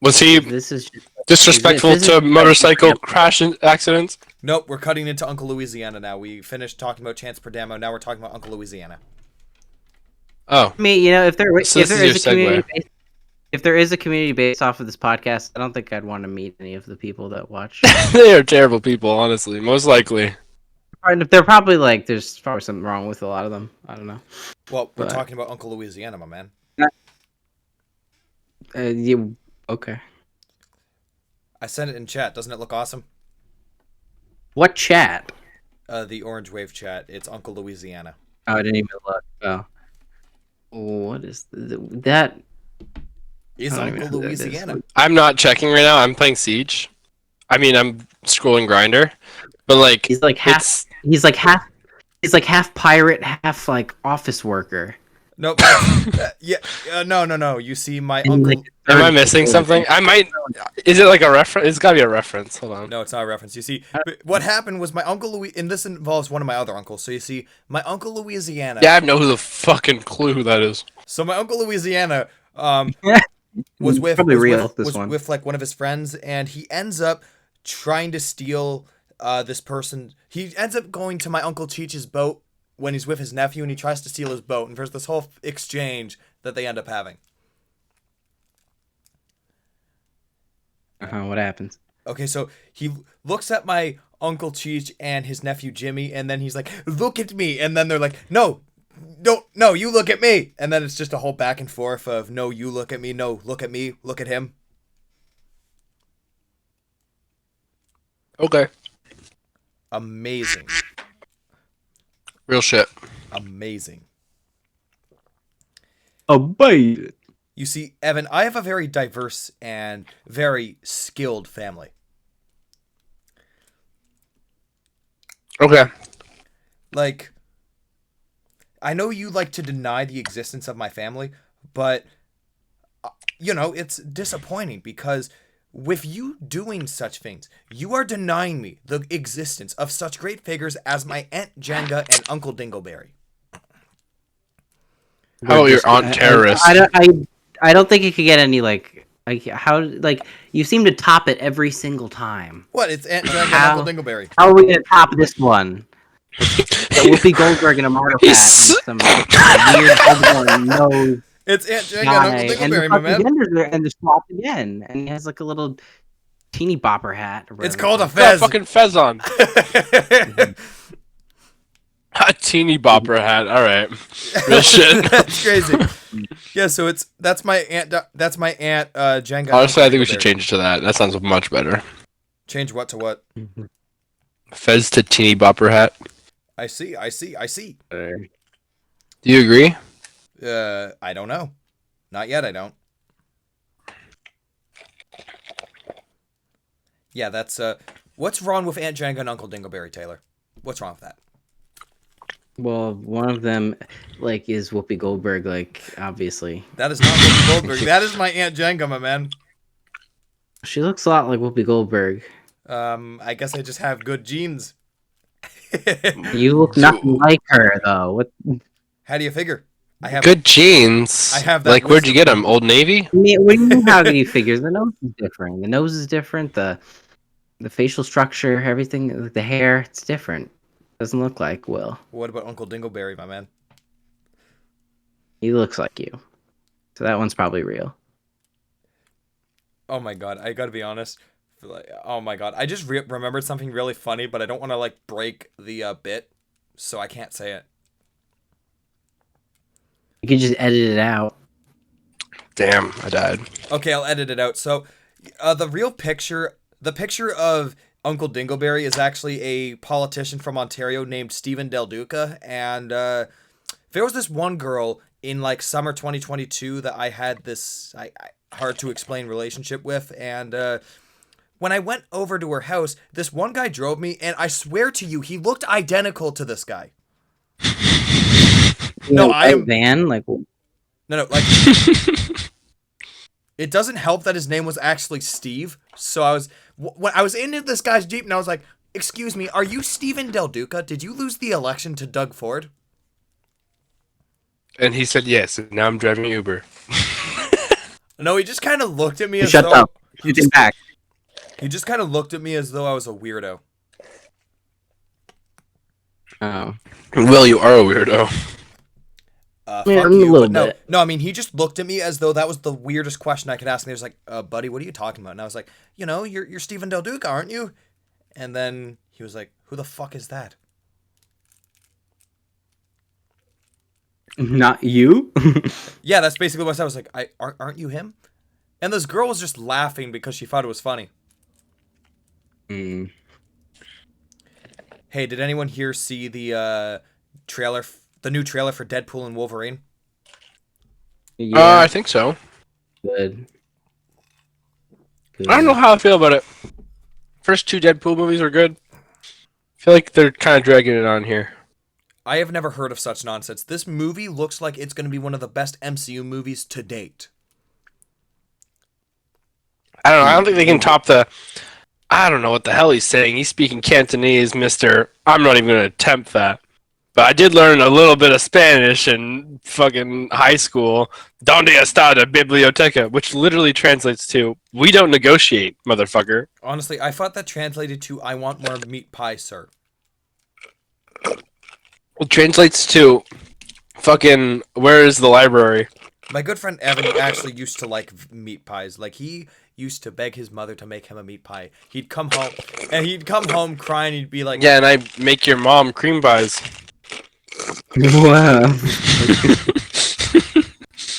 Was he This is disrespectful to motorcycle crash accidents? Nope, we're cutting into Uncle Louisiana now. We finished talking about Chance Perdamo. Now we're talking about Uncle Louisiana. Oh. I mean, you know, if there So is this a is your community segue. based, if there is a community based off of this podcast, I don't think I'd want to meet any of the people that watch. They are terrible people, honestly. Most likely. They're probably like, there's probably something wrong with a lot of them. I don't know. Well, we're But- talking about Uncle Louisiana, my man. Okay. I sent it in chat. Doesn't it look awesome? What chat? The Orange Wave chat. It's Uncle Louisiana. Oh, I didn't even look. Oh. What is that? Is I don't even Uncle know who that is. Louisiana. I'm not checking right now. I'm playing Siege. I mean, I'm scrolling Grinder. But like, He's like half. it's- He's like half pirate, half like office worker. Nope. No. You see, my And, uncle. like, am I missing something? I might. Is it like a reference? It's gotta be a reference. Hold on. No, it's not a reference. You see, what happened was my Uncle Louis, and this involves one of my other uncles. So you see, my Uncle Louisiana. Yeah, I have no who the fucking clue who that is. So my Uncle Louisiana, was with Probably was real, with, this was one. with like one of his friends, and he ends up trying to steal this person. He ends up going to my Uncle Cheech's boat when he's with his nephew, and he tries to steal his boat, and there's this whole exchange that they end up having. What happens? Okay, so he looks at my Uncle Cheech and his nephew Jimmy, and then he's like, "Look at me," and then they're like, "No, you look at me," and then it's just a whole back and forth of, "No, you look at me. No, look at me. Look at him." Okay. Amazing. Real shit. Amazing. Oh, boy. You see, Evan, I have a very diverse and very skilled family. Okay. Like, I know you like to deny the existence of my family, but, you know, it's disappointing because with you doing such things, you are denying me the existence of such great figures as my Aunt Jenga and Uncle Dingleberry. How about your aunt terrorist? I don't think it could get any like how like you seem to top it every single time. What? It's Aunt Jenga How- and Uncle Dingleberry. How are we gonna top this one? Whoopi Goldberg in a martyr hat and some weird Osborne nose It's Aunt Jenga guy, and Uncle and Dingleberry, my man. and they're swapped again, and he has like a little teeny bopper hat. Or It's whatever called a it's Got a fez. fucking fez on. A teeny bopper hat. All right. Real shit. That's crazy. Yeah, so that's my aunt. That's my aunt Jenga. Honestly, I think we should change it to that. That sounds much better. Change what to what? Fez to teeny bopper hat. I see. Do you agree? I don't know. Not yet. I don't. Yeah, that's what's wrong with Aunt Jenga and Uncle Dingleberry, Taylor? What's wrong with that? Well, one of them, like, is Whoopi Goldberg, like, obviously. That is not Whoopi Goldberg. That is my Aunt Jenga, my man. She looks a lot like Whoopi Goldberg. I guess I just have good genes. You look nothing like her, though. What? How do you figure? I have Good genes. I have that Like, where'd you wisdom. get them? Old Navy? I mean, what do you mean? How do you figure? The nose is different. The nose is different. The facial structure, everything, like the hair, it's different. Doesn't look like Will. What about Uncle Dingleberry, my man? He looks like you. So that one's probably real. Oh my god, I gotta be honest. Oh my god, I just remembered something really funny, but I don't want to like break the bit, so I can't say it. You could just edit it out. Damn, I died. Okay, I'll edit it out. So, the picture of Uncle Dingleberry is actually a politician from Ontario named Stephen Del Duca, and there was this one girl in like summer 2022 that I had this hard to explain relationship with, and when I went over to her house, this one guy drove me, and I swear to you, he looked identical to this guy. No, I am Van, like. No, like it doesn't help that his name was actually Steve. So when I was in this guy's Jeep, and I was like, "Excuse me, are you Stephen Del Duca? Did you lose the election to Doug Ford?" And he said yes, and now I'm driving Uber. No, he just kind of looked at me as Shut though up. Get back. he just kind of looked at me as though I was a weirdo. Oh. Will, you are a weirdo. Fuck Yeah, a you. little But bit. no, I mean, he just looked at me as though that was the weirdest question I could ask. And he was like, buddy, what are you talking about? And I was like, you're Stephen Del Duca, aren't you? And then he was like, who the fuck is that? Not you? Yeah, that's basically what I said. I was like, aren't you him? And this girl was just laughing because she thought it was funny. Mm. Hey, did anyone here see the trailer, the new trailer for Deadpool and Wolverine? Yeah, I think so. good. I don't know how I feel about it. First two Deadpool movies were good. I feel like they're kind of dragging it on here. I have never heard of such nonsense. This movie looks like it's going to be one of the best MCU movies to date. I don't know. I don't think they can top the. I don't know what the hell he's saying. He's speaking Cantonese, Mister. I'm not even going to attempt that. But I did learn a little bit of Spanish in fucking high school. Donde está la biblioteca? Which literally translates to, we don't negotiate, motherfucker. Honestly, I thought that translated to, I want more meat pie, sir. It translates to, fucking, where is the library? My good friend Evan actually used to like meat pies. Like, he used to beg his mother to make him a meat pie. He'd come home crying. He'd be like, Yeah, and I make your mom cream pies. Wow.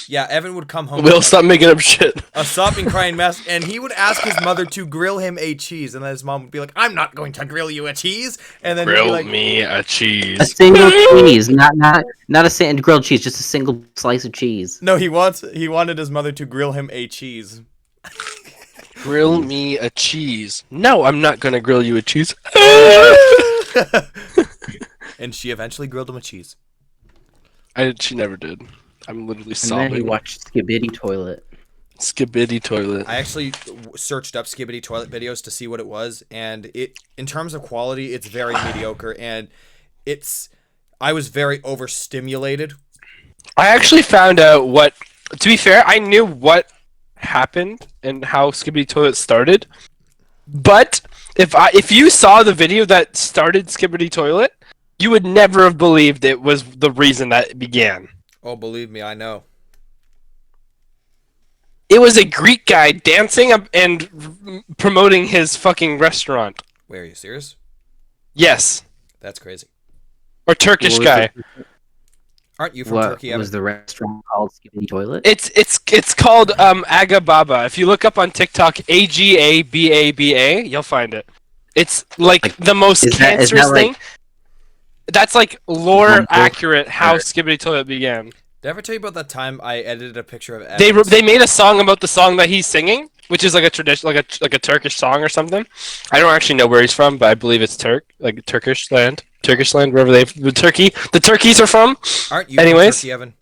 yeah, Evan would come home. Will, stop making up shit. A sobbing, crying mess, and he would ask his mother to grill him a cheese, and then his mom would be like, "I'm not going to grill you a cheese," and then he'd be Grill like, me a A cheese. single cheese, not a grilled cheese, just a single slice of cheese. "No, he wanted his mother to grill him a cheese." Grill me a cheese. No, I'm not gonna grill you a cheese. And she eventually grilled him a cheese. She never did. I'm literally And sobbing. then he watched Skibidi Toilet. Skibidi toilet. I actually searched up Skibbity toilet videos to see what it was, and in terms of quality, it's very mediocre, and I was very overstimulated. I actually found out what. To be fair, I knew what happened and how Skibidi toilet started, but if you saw the video that started Skibidi toilet, you would never have believed it was the reason that it began. Oh, believe me, I know. It was a Greek guy dancing and promoting his fucking restaurant. Wait, are you serious? Yes. That's crazy. Or Turkish guy. Aren't you from What Turkey, Evan? was the restaurant called? Skibbity Toilet? It's called Aga Baba. If you look up on TikTok, AGABABA, you'll find it. It's like the most is that cancerous like- thing. That's like lore Mumble? accurate how Or- Skibbity Toilet began. Did I ever tell you about that time I edited a picture of Evan? They made a song about the song that he's singing, which is like a tradition, like a Turkish song or something. I don't actually know where he's from, but I believe it's Turkish land, wherever the turkeys are from. Aren't you Anyways. from Turkey, Evan?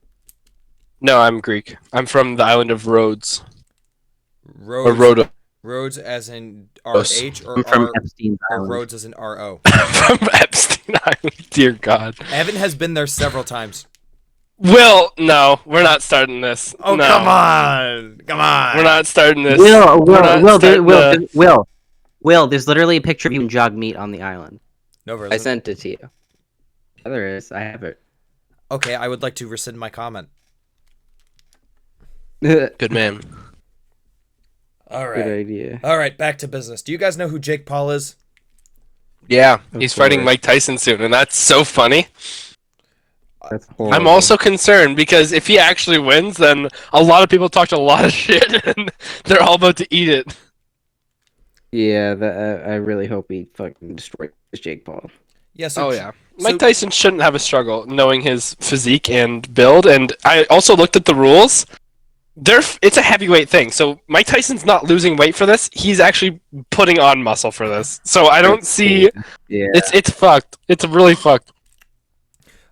No, I'm Greek. I'm from the island of Rhodes. Rhodes, Or Rhoda. Rhodes as in Close. RH or I'm from R, Epstein's or Island. Rhodes as in RO? From Epstein Island. Dear God. Evan has been there several times. Will, no, we're not starting this. Oh, no. come on. Come on. We're not starting this. Will, We're not starting the- Will, there's literally a picture of you and Jog Meat on the island. No, there I isn't. sent it to you. Yeah, there is. I have it. Okay, I would like to rescind my comment. Good Good man. All right. idea. All right, back to business. Do you guys know who Jake Paul is? Yeah, Of he's fighting course. Mike Tyson soon, and that's so funny. That's horrible. I'm also concerned because if he actually wins, then a lot of people talked a lot of shit, and they're all about to eat it. Yeah, I really hope he fucking destroys Jake Paul. Yeah, so Mike Tyson shouldn't have a struggle knowing his physique and build, and I also looked at the rules. It's a heavyweight thing, so Mike Tyson's not losing weight for this. He's actually putting on muscle for this. So I don't see. Yeah. It's fucked. It's really fucked.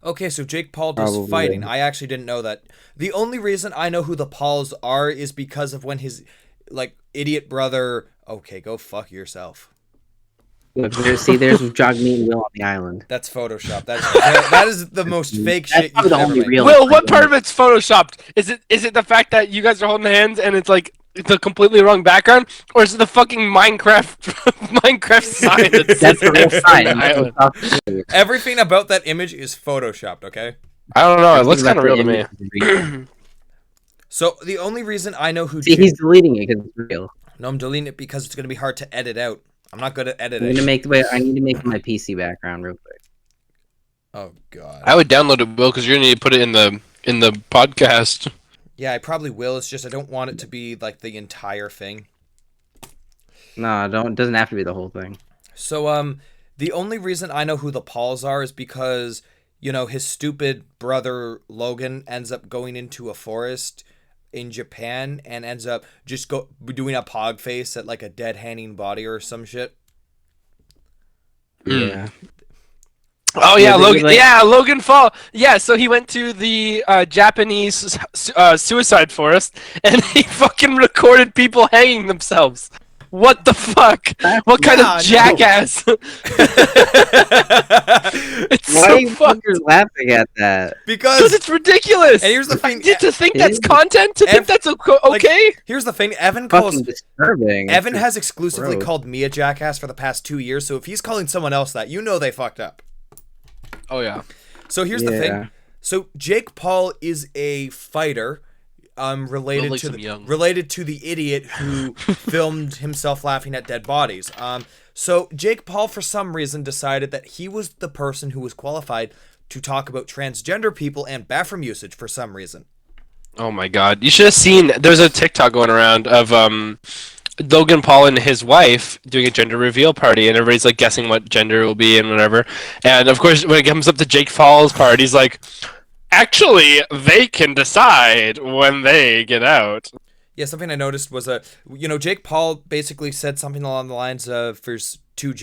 Okay, so Jake Paul does Probably. fighting. I actually didn't know that. The only reason I know who the Pauls are is because of when his, idiot brother... Okay, go fuck yourself. Look, there's Jog Meat and Will on the island. That's Photoshop. That is the most fake That's shit probably you've the ever only made. real- Will, what part of it's photoshopped? Is it the fact that you guys are holding hands and it's like the completely wrong background, or is it the fucking Minecraft sign? That's the real sign. on the island? Everything about that image is Photoshopped, okay? I don't know. It looks kind of real to me. me. So the only reason I know who See, he's deleting it because it's real. No, I'm deleting it because it's going to be hard to edit out. I'm not good at I editing. need to make my PC background real quick. Oh, God. I would download it, Will, because you're gonna need to put it in the podcast. Yeah, I probably will. It's just I don't want it to be, the entire thing. No, it doesn't have to be the whole thing. So, the only reason I know who the Pauls are is because, his stupid brother Logan ends up going into a forest in Japan and ends up just doing a pog face at, a dead hanging body or some shit. Yeah. Oh yeah, Yeah, Logan. like- Yeah, Logan Fall. Yeah, so he went to the Japanese suicide forest and he fucking recorded people hanging themselves. What the fuck? What kind Yeah, I know. of jackass? It's Why so are you fucked. laughing at that? Because Because it's ridiculous. And here's the thing, To think that's Ev- content. To think that's okay. here's the thing, Evan Fucking disturbing. Evan It's has exclusively gross. called me a jackass for the past 2 years, so if he's calling someone else that, they fucked up. Oh yeah. So here's the Yeah. thing. So Jake Paul is a fighter, related likes to him young. related to the idiot who filmed himself laughing at dead bodies. So Jake Paul, for some reason, decided that he was the person who was qualified to talk about transgender people and bathroom usage for some reason. Oh my god. You should have seen, there's a TikTok going around of Logan Paul and his wife doing a gender reveal party, and everybody's like guessing what gender it will be and whatever. And of course, when it comes up to Jake Paul's part, he's like, actually, they can decide when they get out. Yeah, something I noticed was Jake Paul basically said something along the lines of there's two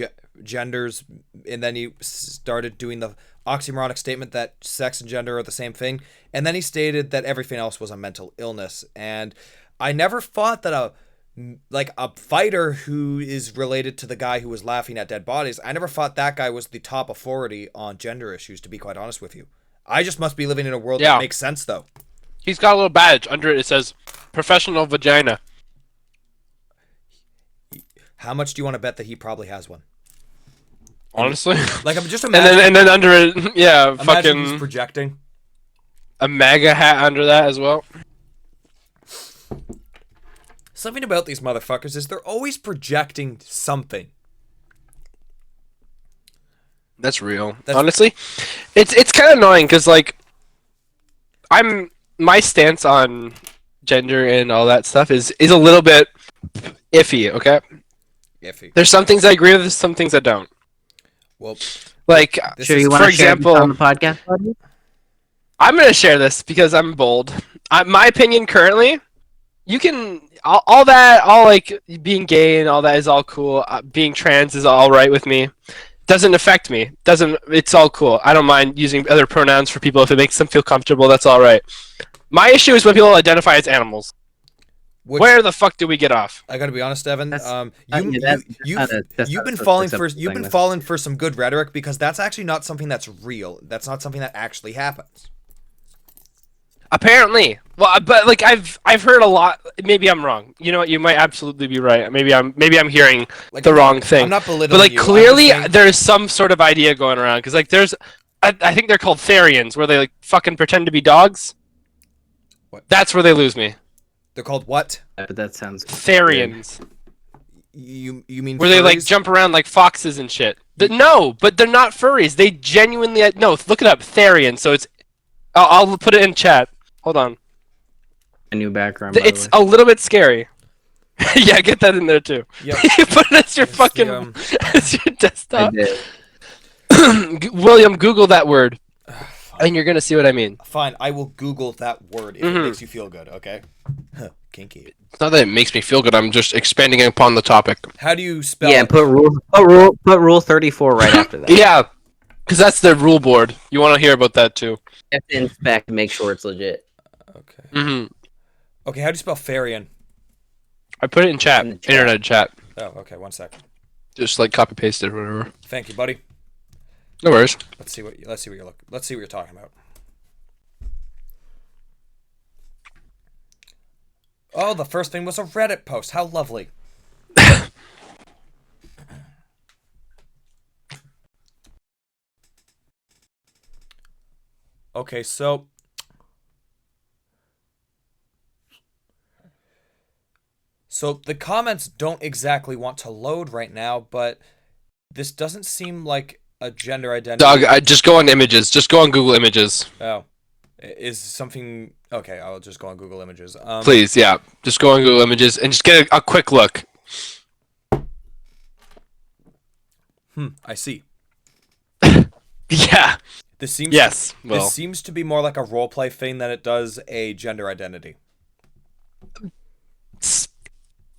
genders, and then he started doing the oxymoronic statement that sex and gender are the same thing, and then he stated that everything else was a mental illness. And I never thought that a fighter who is related to the guy who was laughing at dead bodies, I never thought that guy was the top authority on gender issues, to be quite honest with you. I just must be living in a world Yeah. that makes sense, though. He's got a little badge under it. It says "professional vagina." How much do you want to bet that he probably has one? Honestly, I'm just and imagining. then under it, yeah, Imagine he's fucking projecting. a MAGA hat under that as well. Something about these motherfuckers is they're always projecting something. That's real. Honestly, it's kind of annoying because like my stance on gender and all that stuff is a little bit iffy. Okay. Iffy. There's some things I agree with. There's some things I don't. Well, like Sure, you want for to share example, this on the podcast, buddy? I'm gonna share this because I'm bold. My opinion currently, you can all that, all like being gay and all that is all cool. Being trans is all right with me. Doesn't affect me. It's all cool. I don't mind using other pronouns for people if it makes them feel comfortable. That's all right. My issue is when people identify as animals. Where the fuck do we get off? I gotta be honest, Evan. You've been falling for some good rhetoric because that's actually not something that's real. That's not something that actually happens. Apparently, well, but like I've heard a lot. Maybe I'm wrong. You know what? You might absolutely be right. Maybe I'm hearing Like, the wrong thing. I'm not belittling but like you. clearly there's some sort of idea going around because like there's, I think they're called Therians where they like fucking pretend to be dogs. What? That's where they lose me. They're called what? But that sounds Therians. You mean where furries? they like jump around like foxes and shit. No, but they're not furries. They genuinely no. Look it up, Therian. So it's. I'll put it in chat. Hold on. A new background. It's a little bit scary. Yeah, get that in there too. Yep. You put it as your It's fucking as your desktop. William, Google that word, and you're gonna see what I mean. Fine, I will Google that word if it makes you feel good. Okay. Kinky. It's not that it makes me feel good. I'm just expanding upon the topic. How do you spell? Yeah, it? put rule 34 right after that. Yeah, because that's the rule board. You want to hear about that too. You have to inspect to make sure it's legit. Okay. Okay, how do you spell Therian? I put it in chat. Internet chat. Oh, okay. 1 second. Just like copy paste it or whatever. Thank you, buddy. No worries. Let's see what you're talking about. Oh, the first thing was a Reddit post. How lovely. Okay, so the comments don't exactly want to load right now, but this doesn't seem like a gender identity. Dog, just go on images. Just go on Google Images. Oh. Is something... Okay, I'll just go on Google Images. Please, yeah. Just go on Google Images and just get a quick look. I see. Yeah. This seems This seems to be more like a roleplay thing than it does a gender identity.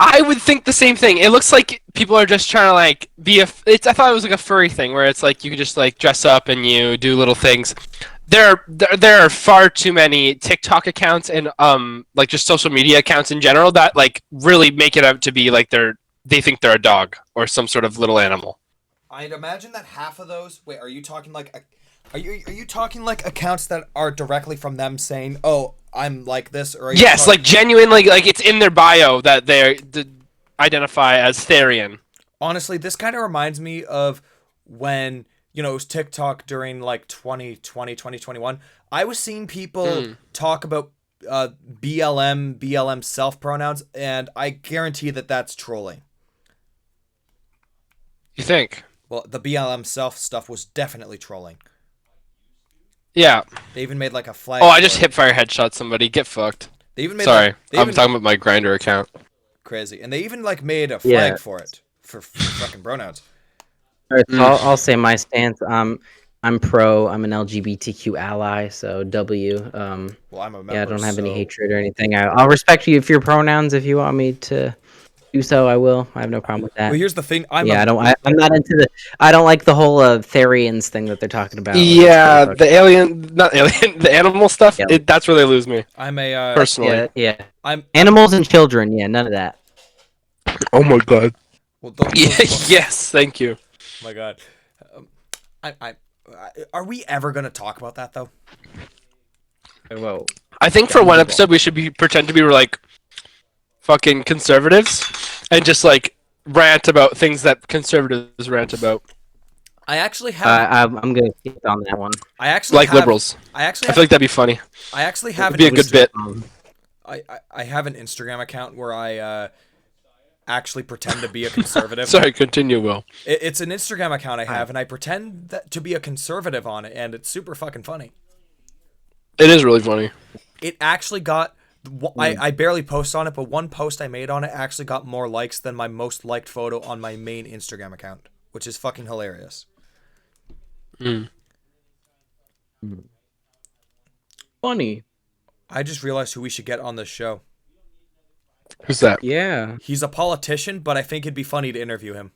I would think the same thing. It looks like people are just trying to like be I thought it was like a furry thing where it's like you could just like dress up and you do little things. There are far too many TikTok accounts and like just social media accounts in general that like really make it out to be like they think they're a dog or some sort of little animal. I'd imagine that half of those. Wait, are you talking like? Are you talking like accounts that are directly from them saying, "Oh, I'm like this," or are you yes, like genuinely, like it's in their bio that they identify as Therian. Honestly, this kind of reminds me of when it was TikTok during like 2020, 2021. I was seeing people talk about BLM self pronouns, and I guarantee that that's trolling. You think? Well, the BLM self stuff was definitely trolling. Yeah. They even made like a flag. Oh, I just hipfire headshot somebody. Get fucked. They even made. Sorry, I'm talking about my Grindr account. Crazy, and they even like made a flag for it for fucking pronouns. All right, so I'll say my stance. I'm pro. I'm an LGBTQ ally. So W. Well, I'm a member. Yeah, I don't have any hatred or anything. I'll respect you if your pronouns. If you want me to do so, I will. I have no problem with that. Well, here's the thing. I'm not into the. I don't like the whole Therians thing that they're talking about. Yeah, the animal stuff. Yeah. That's where they lose me. I'm a personally. Yeah. I'm animals and children. Yeah, none of that. Oh my god. Well, yes, thank you. Oh my god. Are we ever gonna talk about that though? Whoa. I think for one episode we should pretend to be like fucking conservatives and just like rant about things that conservatives rant about. I actually have. I'm gonna skip on that one. I actually like liberals. I feel like that'd be funny. I actually have. It'd be a good bit. I have an Instagram account where I actually pretend to be a conservative. Sorry, continue, Will. It's an Instagram account I have, and I pretend to be a conservative on it, and it's super fucking funny. It is really funny. It actually got... I barely post on it, but one post I made on it actually got more likes than my most liked photo on my main Instagram account, which is fucking hilarious. Funny. I just realized who we should get on this show. Who's that? Yeah. He's a politician, but I think it'd be funny to interview him.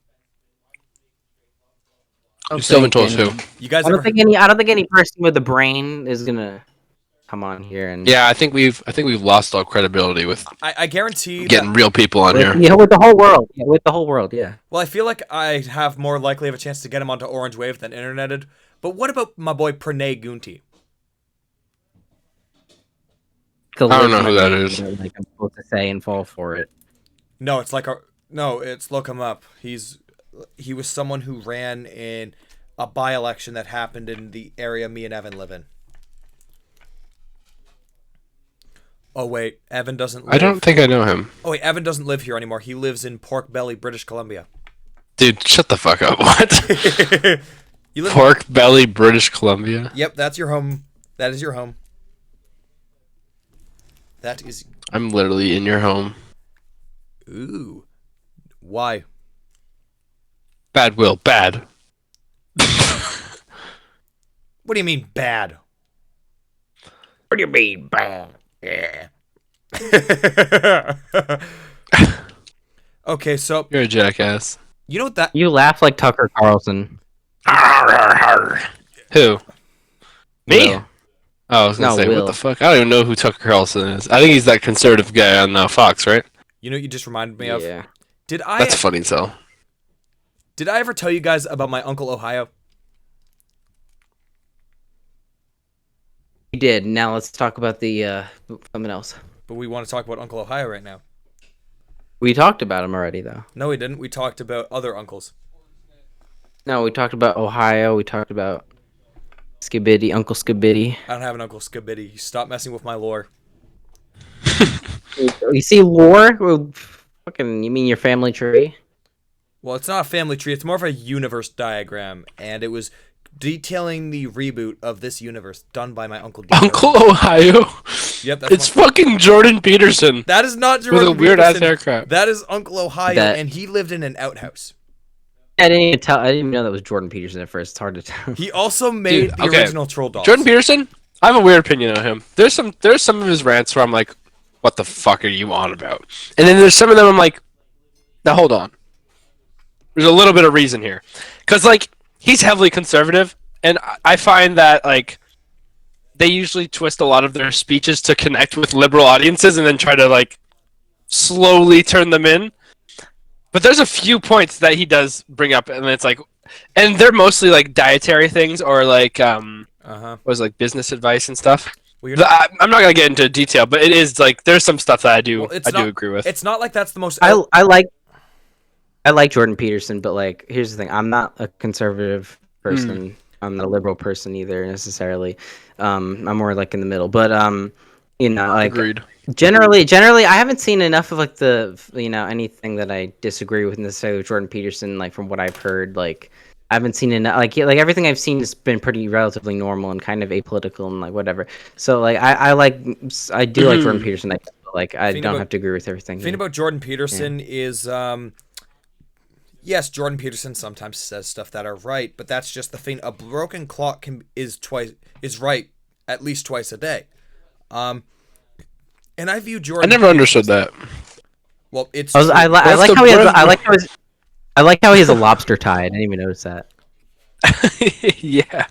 You still haven't told us who. You guys I ever... don't think any person with a brain is gonna come on here and Yeah, I think we've lost all credibility with I guarantee getting that... real people on here. Yeah, with the whole world. Yeah, with the whole world. Yeah. Well, I feel like I have more likely of a chance to get him onto Orange Wave than Interneted. But what about my boy Pranay Gunti? I don't know who that is. Like I'm supposed to say and fall for it. No, it's like it's look him up. He was someone who ran in a by-election that happened in the area me and Evan live in. Oh wait, Evan doesn't live... I don't think I know him. Oh wait, Evan doesn't live here anymore. He lives in Pork Belly, British Columbia. Dude, shut the fuck up. What? You live... Pork Belly, British Columbia? Yep, that's your home. That is your home. That is... I'm literally in your home. Ooh. Why? Bad, Will. Bad. What do you mean bad? What do you mean, bad? Yeah. Okay, so You're a jackass. you know what that... You laugh like Tucker Carlson. Who? Me? Will. Oh, I was gonna No, say, Will. what the fuck? I don't even know who Tucker Carlson is. I think he's that conservative guy on Fox, right? You know what you just reminded me of? Yeah. That's funny as hell. Did I ever tell you guys about my Uncle Ohio? You did. Now let's talk about the something else. But we want to talk about Uncle Ohio right now. We talked about him already, though. No, we didn't. We talked about other uncles. No, we talked about Ohio. We talked about Skibidi, Uncle Skibidi. I don't have an Uncle Skibidi. Stop messing with my lore. You see lore? Well, fucking, you mean your family tree? Well, it's not a family tree. It's more of a universe diagram, and it was detailing the reboot of this universe done by my Uncle Dino. Uncle Ohio? Yep, that's It's fucking Jordan Peterson. That is not Jordan With a weird-ass Peterson. haircut. That is Uncle Ohio, and he lived in an outhouse. I didn't even tell. I didn't even know that was Jordan Peterson at first. It's hard to tell. He also made the original Troll Dolls. Jordan Peterson? I have a weird opinion on him. There's some of his rants where I'm like, what the fuck are you on about? And then there's some of them I'm like, now hold on. There's a little bit of reason here. Because, like, he's heavily conservative, and I find that, like, they usually twist a lot of their speeches to connect with liberal audiences and then try to, like, slowly turn them in. But there's a few points that he does bring up, and it's like, and they're mostly, like, dietary things or, like, like, business advice and stuff. Well, I'm not gonna get into detail, but it is like there's some stuff that I do agree with. It's not like that's the most. I like Jordan Peterson, but like here's the thing: I'm not a conservative person. I'm not a liberal person either necessarily. I'm more like in the middle. But you know, like agreed. Generally, I haven't seen enough of like the anything that I disagree with necessarily with Jordan Peterson. Like from what I've heard, like. I haven't seen enough. Like everything I've seen has been pretty relatively normal and kind of apolitical and like whatever. So like I do like Jordan Peterson. But like I don't have to agree with everything. The thing about Jordan Peterson is, yes, Jordan Peterson sometimes says stuff that are right, but that's just the thing. A broken clock is right at least twice a day. And I view Jordan. I never understood that. Well, it's. I like how he has a lobster tie. I didn't even notice that. Yeah.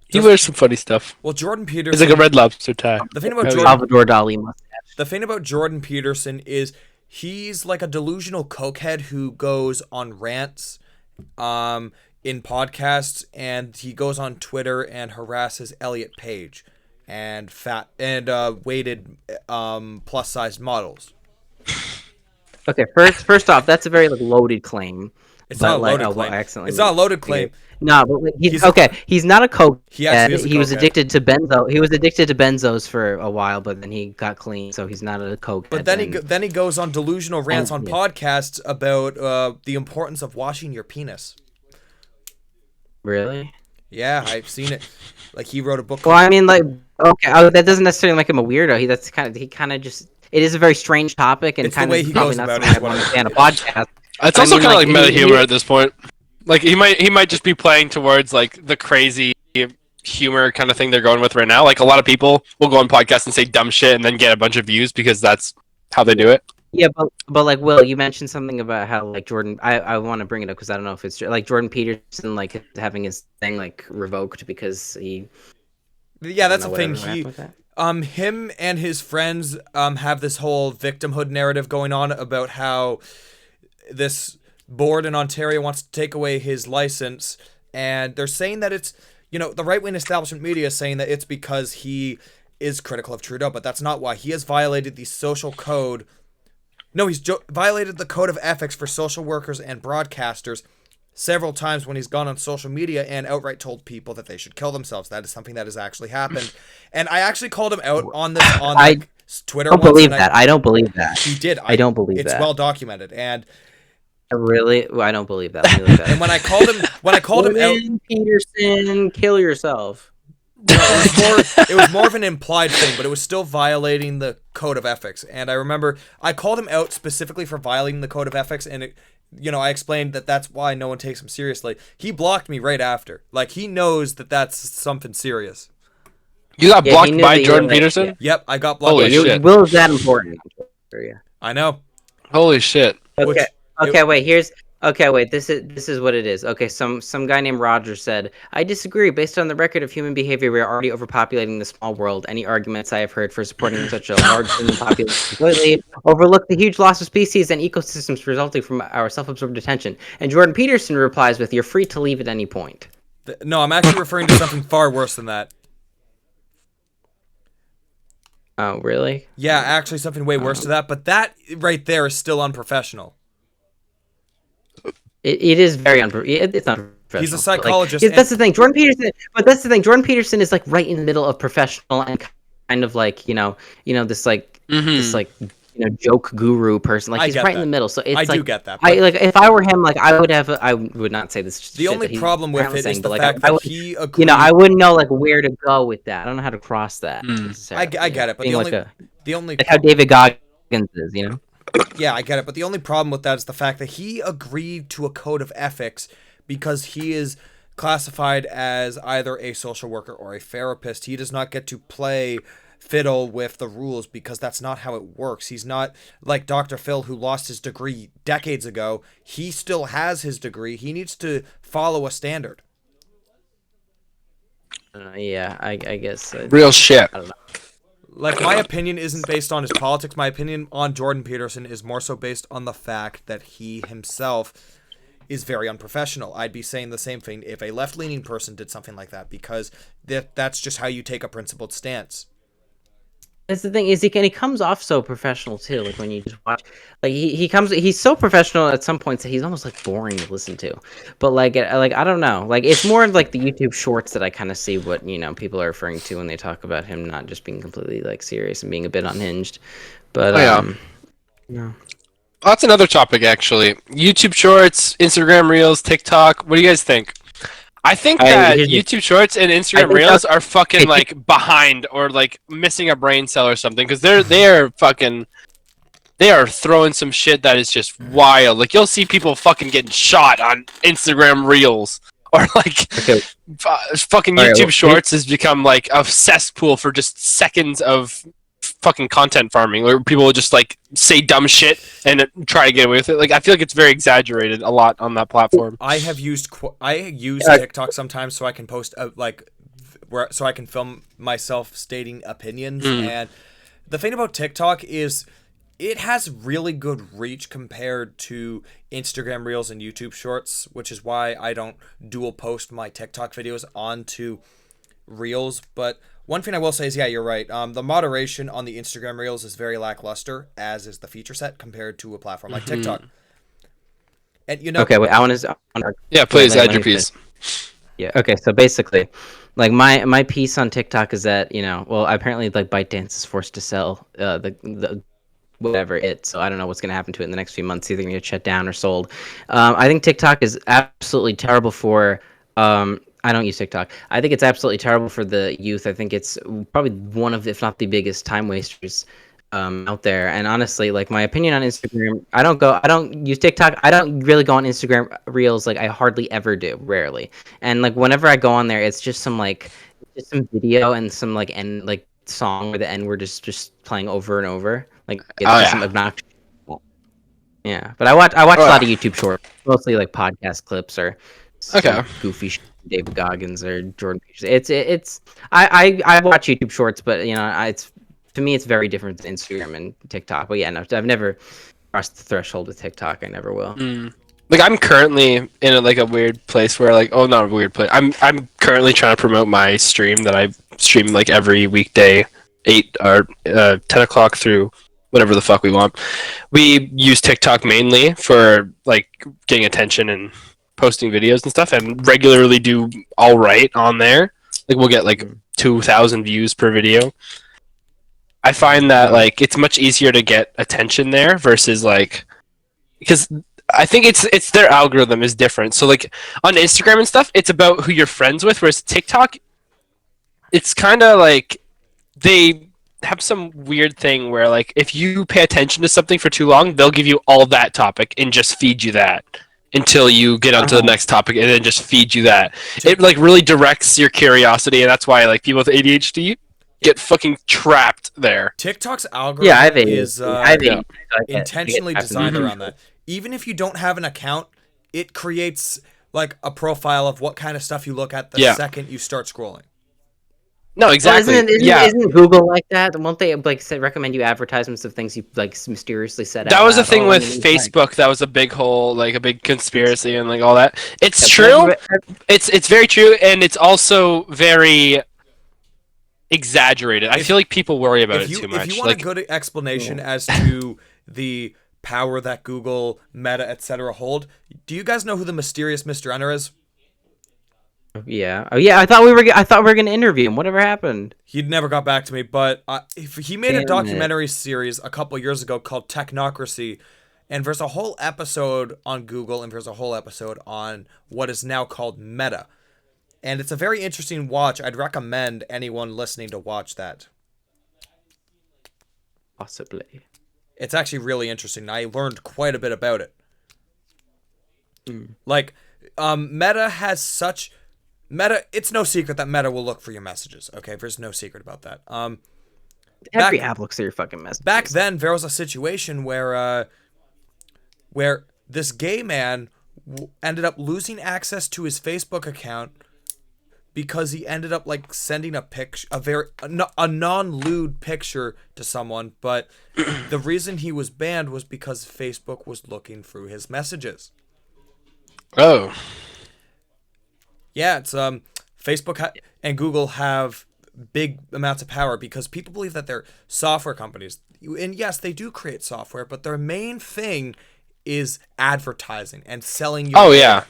He wears some funny stuff. Well, Jordan Peterson... It's like a red lobster tie. The thing about Salvador Dali mustache. The thing about Jordan Peterson is he's like a delusional cokehead who goes on rants in podcasts, and he goes on Twitter and harasses Elliot Page and weighted plus-sized models. Okay, first off, that's a very like loaded claim. It's but not a like, loaded oh, well, claim. I accidentally. It's not a loaded claim. No, but like, He's a- okay. He's not a coke. He actually is a He was cokehead. addicted to benzo. He was addicted to benzos for a while, but then he got clean, so he's not a coke. But then he goes on delusional rants on yeah. podcasts about the importance of washing your penis. Really? Yeah, I've seen it. Like he wrote a book. Well, I mean, like, okay, that doesn't necessarily make him a weirdo. He kind of just. It is a very strange topic, and It's the kind way of he probably goes not about it something is I'd what want I to say on a understand. podcast. It's I also mean, kind of like, like meta he- humor at this point. Like he might just be playing towards like the crazy humor kind of thing they're going with right now. Like a lot of people will go on podcasts and say dumb shit and then get a bunch of views because that's how they do it. Yeah, but like Will, you mentioned something about how like Jordan. I want to bring it up because I don't know if it's like Jordan Peterson like having his thing like revoked because he. Yeah, that's I the don't know, thing. whatever happened with that. Him and his friends have this whole victimhood narrative going on about how this board in Ontario wants to take away his license, and they're saying that it's, the right-wing establishment media is saying that it's because he is critical of Trudeau, but that's not why. He has violated the social code. No, he's violated the code of ethics for social workers and broadcasters several times when he's gone on social media and outright told people that they should kill themselves. That is something that has actually happened. And I actually called him out on this on Twitter. I don't believe that. I don't believe that. He did. I don't believe it's that. It's well documented. And Really? Well, I don't believe that. Let me look that and when I called him out, Jordan Peterson, kill yourself. it was more of an implied thing, but it was still violating the code of ethics. And I remember I called him out specifically for violating the code of ethics, and I explained that that's why no one takes him seriously. He blocked me right after. Like, he knows that that's something serious. You got blocked he knew by that you Jordan were like- Peterson? yeah. Yep, I got blocked. Holy by shit. Will is that important? Yeah. I know. Holy shit. Okay. This is what it is. Okay, some guy named Roger said, "I disagree. Based on the record of human behavior, we are already overpopulating the small world. Any arguments I have heard for supporting such a large human population completely overlook the huge loss of species and ecosystems resulting from our self-absorbed attention." And Jordan Peterson replies with, "You're free to leave at any point." No, I'm actually referring to something far worse than that. Oh, really? Yeah, actually something way worse to that, but that right there is still unprofessional. It is very it's unprofessional. He's a psychologist. Like, that's the thing. Jordan Peterson. But that's the thing. Jordan Peterson is like right in the middle of professional and kind of like this like this like joke guru person. Like he's right in the middle. So it's I do get that. I like if I were him, like I would not say this. The only problem with it is the fact that he agreed. I wouldn't know like where to go with that. I don't know how to cross that. I get it, but the only like how David Goggins is, Yeah, I get it, but the only problem with that is the fact that he agreed to a code of ethics because he is classified as either a social worker or a therapist. He does not get to play fiddle with the rules because that's not how it works. He's not like Dr. Phil, who lost his degree decades ago. He still has his degree. He needs to follow a standard. Yeah, I guess. Real shit. I don't know. Like, my opinion isn't based on his politics. My opinion on Jordan Peterson is more so based on the fact that he himself is very unprofessional. I'd be saying the same thing if a left-leaning person did something like that, because that's just how you take a principled stance. That's the thing, is he comes off so professional too. Like when you just watch, like he's so professional at some points that he's almost like boring to listen to. But like I don't know, like it's more of like the YouTube shorts that I kind of see what people are referring to when they talk about him not just being completely like serious and being a bit unhinged. But no. That's another topic actually. YouTube Shorts, Instagram Reels, TikTok. What do you guys think? I think that YouTube Shorts and Instagram Reels are fucking like behind or like missing a brain cell or something, because they are throwing some shit that is just wild. Like you'll see people fucking getting shot on Instagram Reels, or like fucking YouTube Shorts has become like a cesspool for just seconds of fucking content farming, where people will just like say dumb shit and try to get away with it. Like I feel like it's very exaggerated a lot on that platform. I use TikTok sometimes so I can post so I can film myself stating opinions. And the thing about TikTok is it has really good reach compared to Instagram Reels and YouTube Shorts, which is why I don't dual post my TikTok videos onto Reels. But one thing I will say is, yeah, you're right. The moderation on the Instagram Reels is very lackluster, as is the feature set compared to a platform like TikTok. And you know, Okay, wait. I want to. Yeah, please let add your me finish. piece. Yeah. Okay. So basically, like my piece on TikTok is that well, apparently like ByteDance is forced to sell the whatever it. So I don't know what's gonna happen to it in the next few months. Either gonna get shut down or sold. I think TikTok is absolutely terrible for. I don't use TikTok. I think it's absolutely terrible for the youth. I think it's probably one of, if not the biggest, time wasters out there. And honestly, like my opinion on Instagram, I don't use TikTok. I don't really go on Instagram Reels. Like I hardly ever do, rarely. And like whenever I go on there, it's just just some video and some like song where the N word is just playing over and over. Like it's Oh just some yeah. obnoxious. Yeah, but I watch Oh a lot of yeah. YouTube shorts, mostly like podcast clips or Okay. some goofy shit, David Goggins or Jordan Peters. It's I watch YouTube shorts, but it's to me it's very different than Instagram and TikTok. But yeah, no, I've never crossed the threshold with TikTok. I never will. Like I'm currently in a weird place where like, oh, not a weird place. I'm currently trying to promote my stream that I stream like every weekday, 10 o'clock through whatever the fuck we want. We use TikTok mainly for like getting attention and posting videos and stuff, and regularly do all right on there. Like we'll get like 2,000 views per video. I find that like it's much easier to get attention there versus like, because I think it's their algorithm is different. So like on Instagram and stuff, it's about who you're friends with, whereas TikTok, it's kind of like they have some weird thing where like if you pay attention to something for too long, they'll give you all that topic and just feed you that until you get onto the next topic and then just feed you that. It like really directs your curiosity, and that's why like people with ADHD get fucking trapped there. TikTok's Yeah, algorithm is I have ADHD, so I get intentionally trapped in designed that. around that. Even if you don't have an account, it creates like a profile of what kind of stuff you look at the Yeah. second you start scrolling. No, Well, exactly. isn't Google like that? Won't they like recommend you advertisements of things you like mysteriously said That out was the loud? thing Oh, with let me Facebook. That was a big whole, like a big conspiracy and like all that. It's like- true. Have It's very true, and it's also very exaggerated. I feel like people worry about it too much. If you want a good explanation as to the power that Google, Meta, etc. hold, do you guys know who the mysterious Mr. Enter is? Yeah. Oh yeah. I thought we were gonna interview him. Whatever happened? He never got back to me, but he made a Damn it. documentary series a couple years ago called Technocracy, and there's a whole episode on Google, and there's a whole episode on what is now called Meta. And it's a very interesting watch. I'd recommend anyone listening to watch that. Possibly. It's actually really interesting. I learned quite a bit about it. Like, Meta has such... Meta, it's no secret that Meta will look for your messages. Okay, there's no secret about that. Every app looks at your fucking messages. Back then, there was a situation where this gay man ended up losing access to his Facebook account because he ended up like sending a picture, a non-lewd picture to someone. But the reason he was banned was because Facebook was looking through his messages. Oh. Yeah, it's Facebook and Google have big amounts of power because people believe that they're software companies. And yes, they do create software, but their main thing is advertising and selling you. Oh yeah.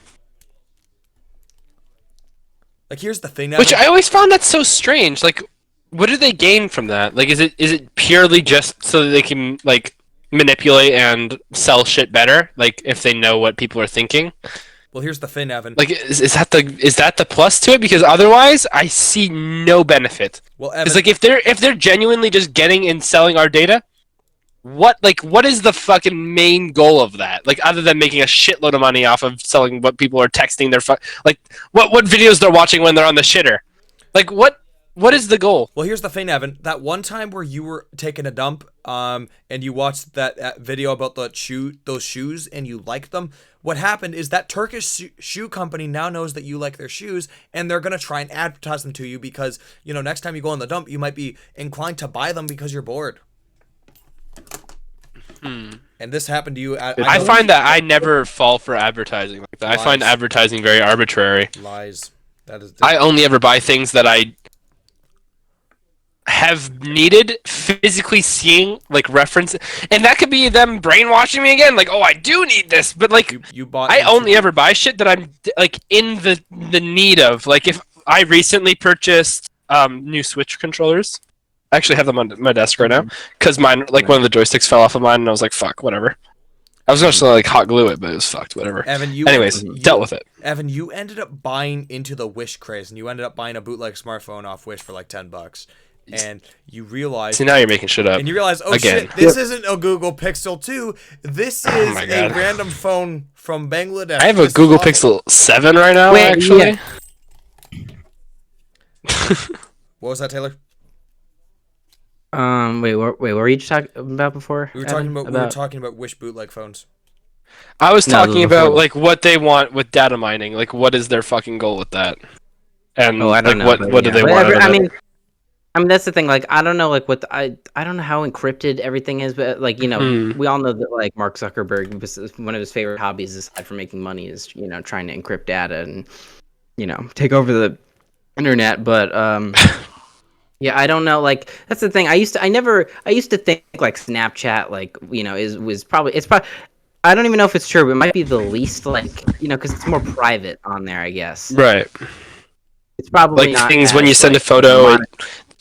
Like here's the thing now. Which I always found that so strange. Like, what do they gain from that? Like, is it purely just so that they can like manipulate and sell shit better? Like, if they know what people are thinking. Well, here's the thing, Evan. Like, is that the plus to it? Because otherwise, I see no benefit. Well, Evan, it's like if they're genuinely just getting and selling our data, what is the fucking main goal of that? Like, other than making a shitload of money off of selling what people are texting their like what videos they're watching when they're on the shitter, like what is the goal? Well, here's the thing, Evan. That one time where you were taking a dump, and you watched that video about those shoes, and you liked them. What happened is that Turkish shoe company now knows that you like their shoes, and they're gonna try and advertise them to you because next time you go on the dump, you might be inclined to buy them because you're bored. And this happened to you. I find that I never fall for advertising like that. Lies. I find advertising very arbitrary. Lies. That is. I only ever buy things that I have needed physically seeing like reference, and that could be them brainwashing me again. Like, oh, I do need this, but like, You bought. I only ever buy shit that I'm like in the need of. Like, if I recently purchased new Switch controllers, I actually have them on my desk right now because mine, like, one of the joysticks fell off of mine, and I was like, fuck, whatever. I was gonna like hot glue it, but it was fucked. Whatever. Evan, dealt with it. Evan, you ended up buying into the Wish craze, and you ended up buying a bootleg smartphone off Wish for like $10, and you realized. See, now you're making shit up. And you realize, oh again. shit, this isn't a Google Pixel 2. This is my a God. random phone from Bangladesh. I have a This is Google awful. Pixel 7 right now, Wait, actually. What was that, Taylor? Wait, what were you talking about before? We were Evan? talking about Wish bootleg phones. I was No, talking before about that. like what they want with data mining. Like, what is their fucking goal with that? And Oh, I don't know. what but what yeah. do they But want? I mean, that's the thing. Like, I don't know, like I don't know how encrypted everything is, but like we all know that like Mark Zuckerberg one of his favorite hobbies aside from making money is trying to encrypt data and take over the internet. But yeah, I don't know. Like, that's the thing. I used to think like Snapchat, like it's probably. I don't even know if it's true, but it might be the least like because it's more private on there, I guess. Right. It's probably Like not things when as, you send like, a photo, modern.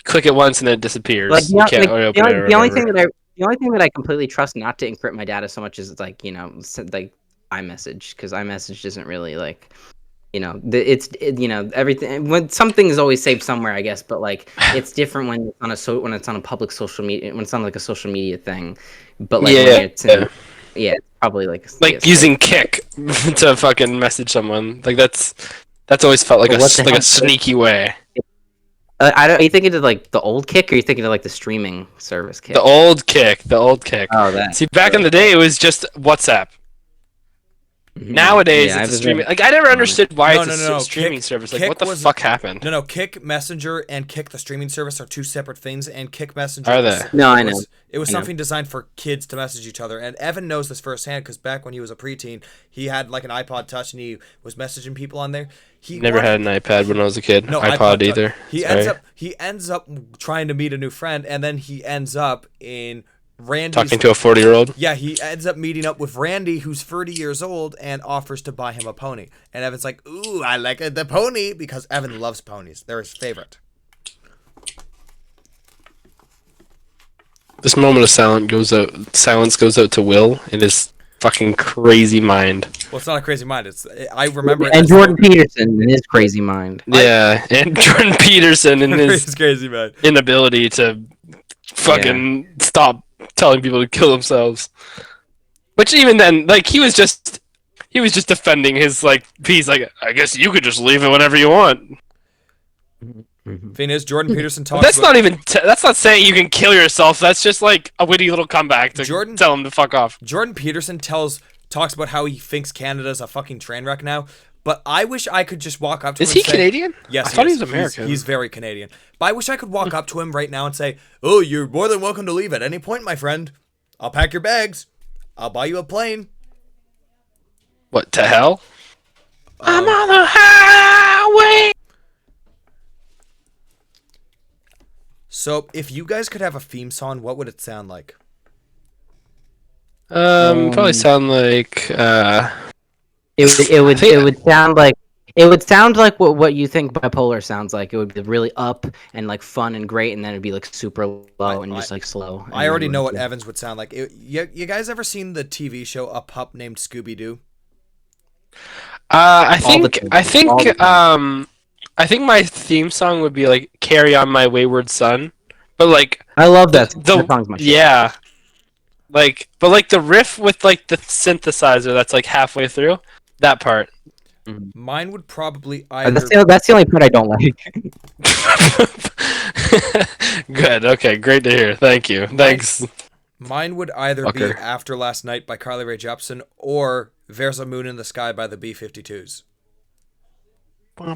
click it once and then it disappears. Like, You can't open it or the only whatever. the only thing that I completely trust not to encrypt my data so much is like like iMessage, because iMessage isn't really like everything when something is always saved somewhere, I guess, but like it's different when it's on a public social media, when it's on like a social media thing, but like when it's it's probably like using Kick to fucking message someone. Like that's always felt like a sneaky way. Are you thinking of like the old Kick, or are you thinking of like the streaming service Kick? The old Kick. Oh, that. See, back in the day, it was just WhatsApp. Nowadays, it's a streaming. Like, I never understood why it's a streaming service. Like, what the fuck happened? No, Kick Messenger and Kick the streaming service are two separate things. And Kick Messenger, Are they? No, I know. It was something designed for kids to message each other. And Evan knows this firsthand because back when he was a preteen, he had like an iPod Touch and he was messaging people on there. He Never had an iPad when I was a kid. No, iPod either. He ends up trying to meet a new friend, and then he ends up in Randy's talking to a 40-year-old. Yeah, he ends up meeting up with Randy, who's 30 years old, and offers to buy him a pony. And Evan's like, "Ooh, I like the pony," because Evan loves ponies. They're his favorite. This moment of silence goes out to Will in his fucking crazy mind. Well, it's not a crazy mind. I remember. And Jordan Peterson in his crazy mind. Yeah, and Jordan Peterson in his crazy mind inability to fucking stop telling people to kill themselves. Which even then, like, he was just defending his like piece. Like, I guess you could just leave it whenever you want. Thing is, Jordan Peterson talks. That's not saying you can kill yourself. That's just like a witty little comeback to tell him to fuck off. Jordan Peterson talks about how he thinks Canada's a fucking train wreck now. But I wish I could just walk up to him. Is he Canadian? Yes, I thought he was American. He's very Canadian. But I wish I could walk up to him right now and say, "Oh, you're more than welcome to leave at any point, my friend. I'll pack your bags. I'll buy you a plane." What, to hell? I'm on the highway. So, if you guys could have a theme song, what would it sound like? Probably sound like it would sound like what you think bipolar sounds like. It would be really up and like fun and great, and then it'd be like super low and just like slow. I already know what Evans would sound like. You guys ever seen the TV show A Pup Named Scooby Doo? I think my theme song would be like "Carry On My Wayward Son," but like I love that. That song's my shit. Yeah, like but like the riff with like the synthesizer that's like halfway through that part. Mine would probably either. That's the only part I don't like. Good. Okay. Great to hear. Thank you. Thanks. Mine would either be "After Last Night" by Carly Rae Jepsen or "There's a Moon in the Sky" by the B-52s. Oh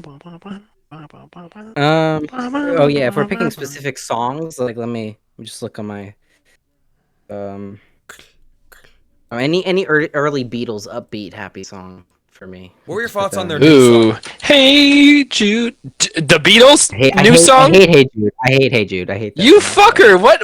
yeah, if we're picking specific songs, like let me just look on my any early Beatles upbeat happy song for me. What were your thoughts on their new song? Hey Jude, the Beatles I new song. hate Hey Jude. I hate Hey Jude. I hate that You song. fucker! What?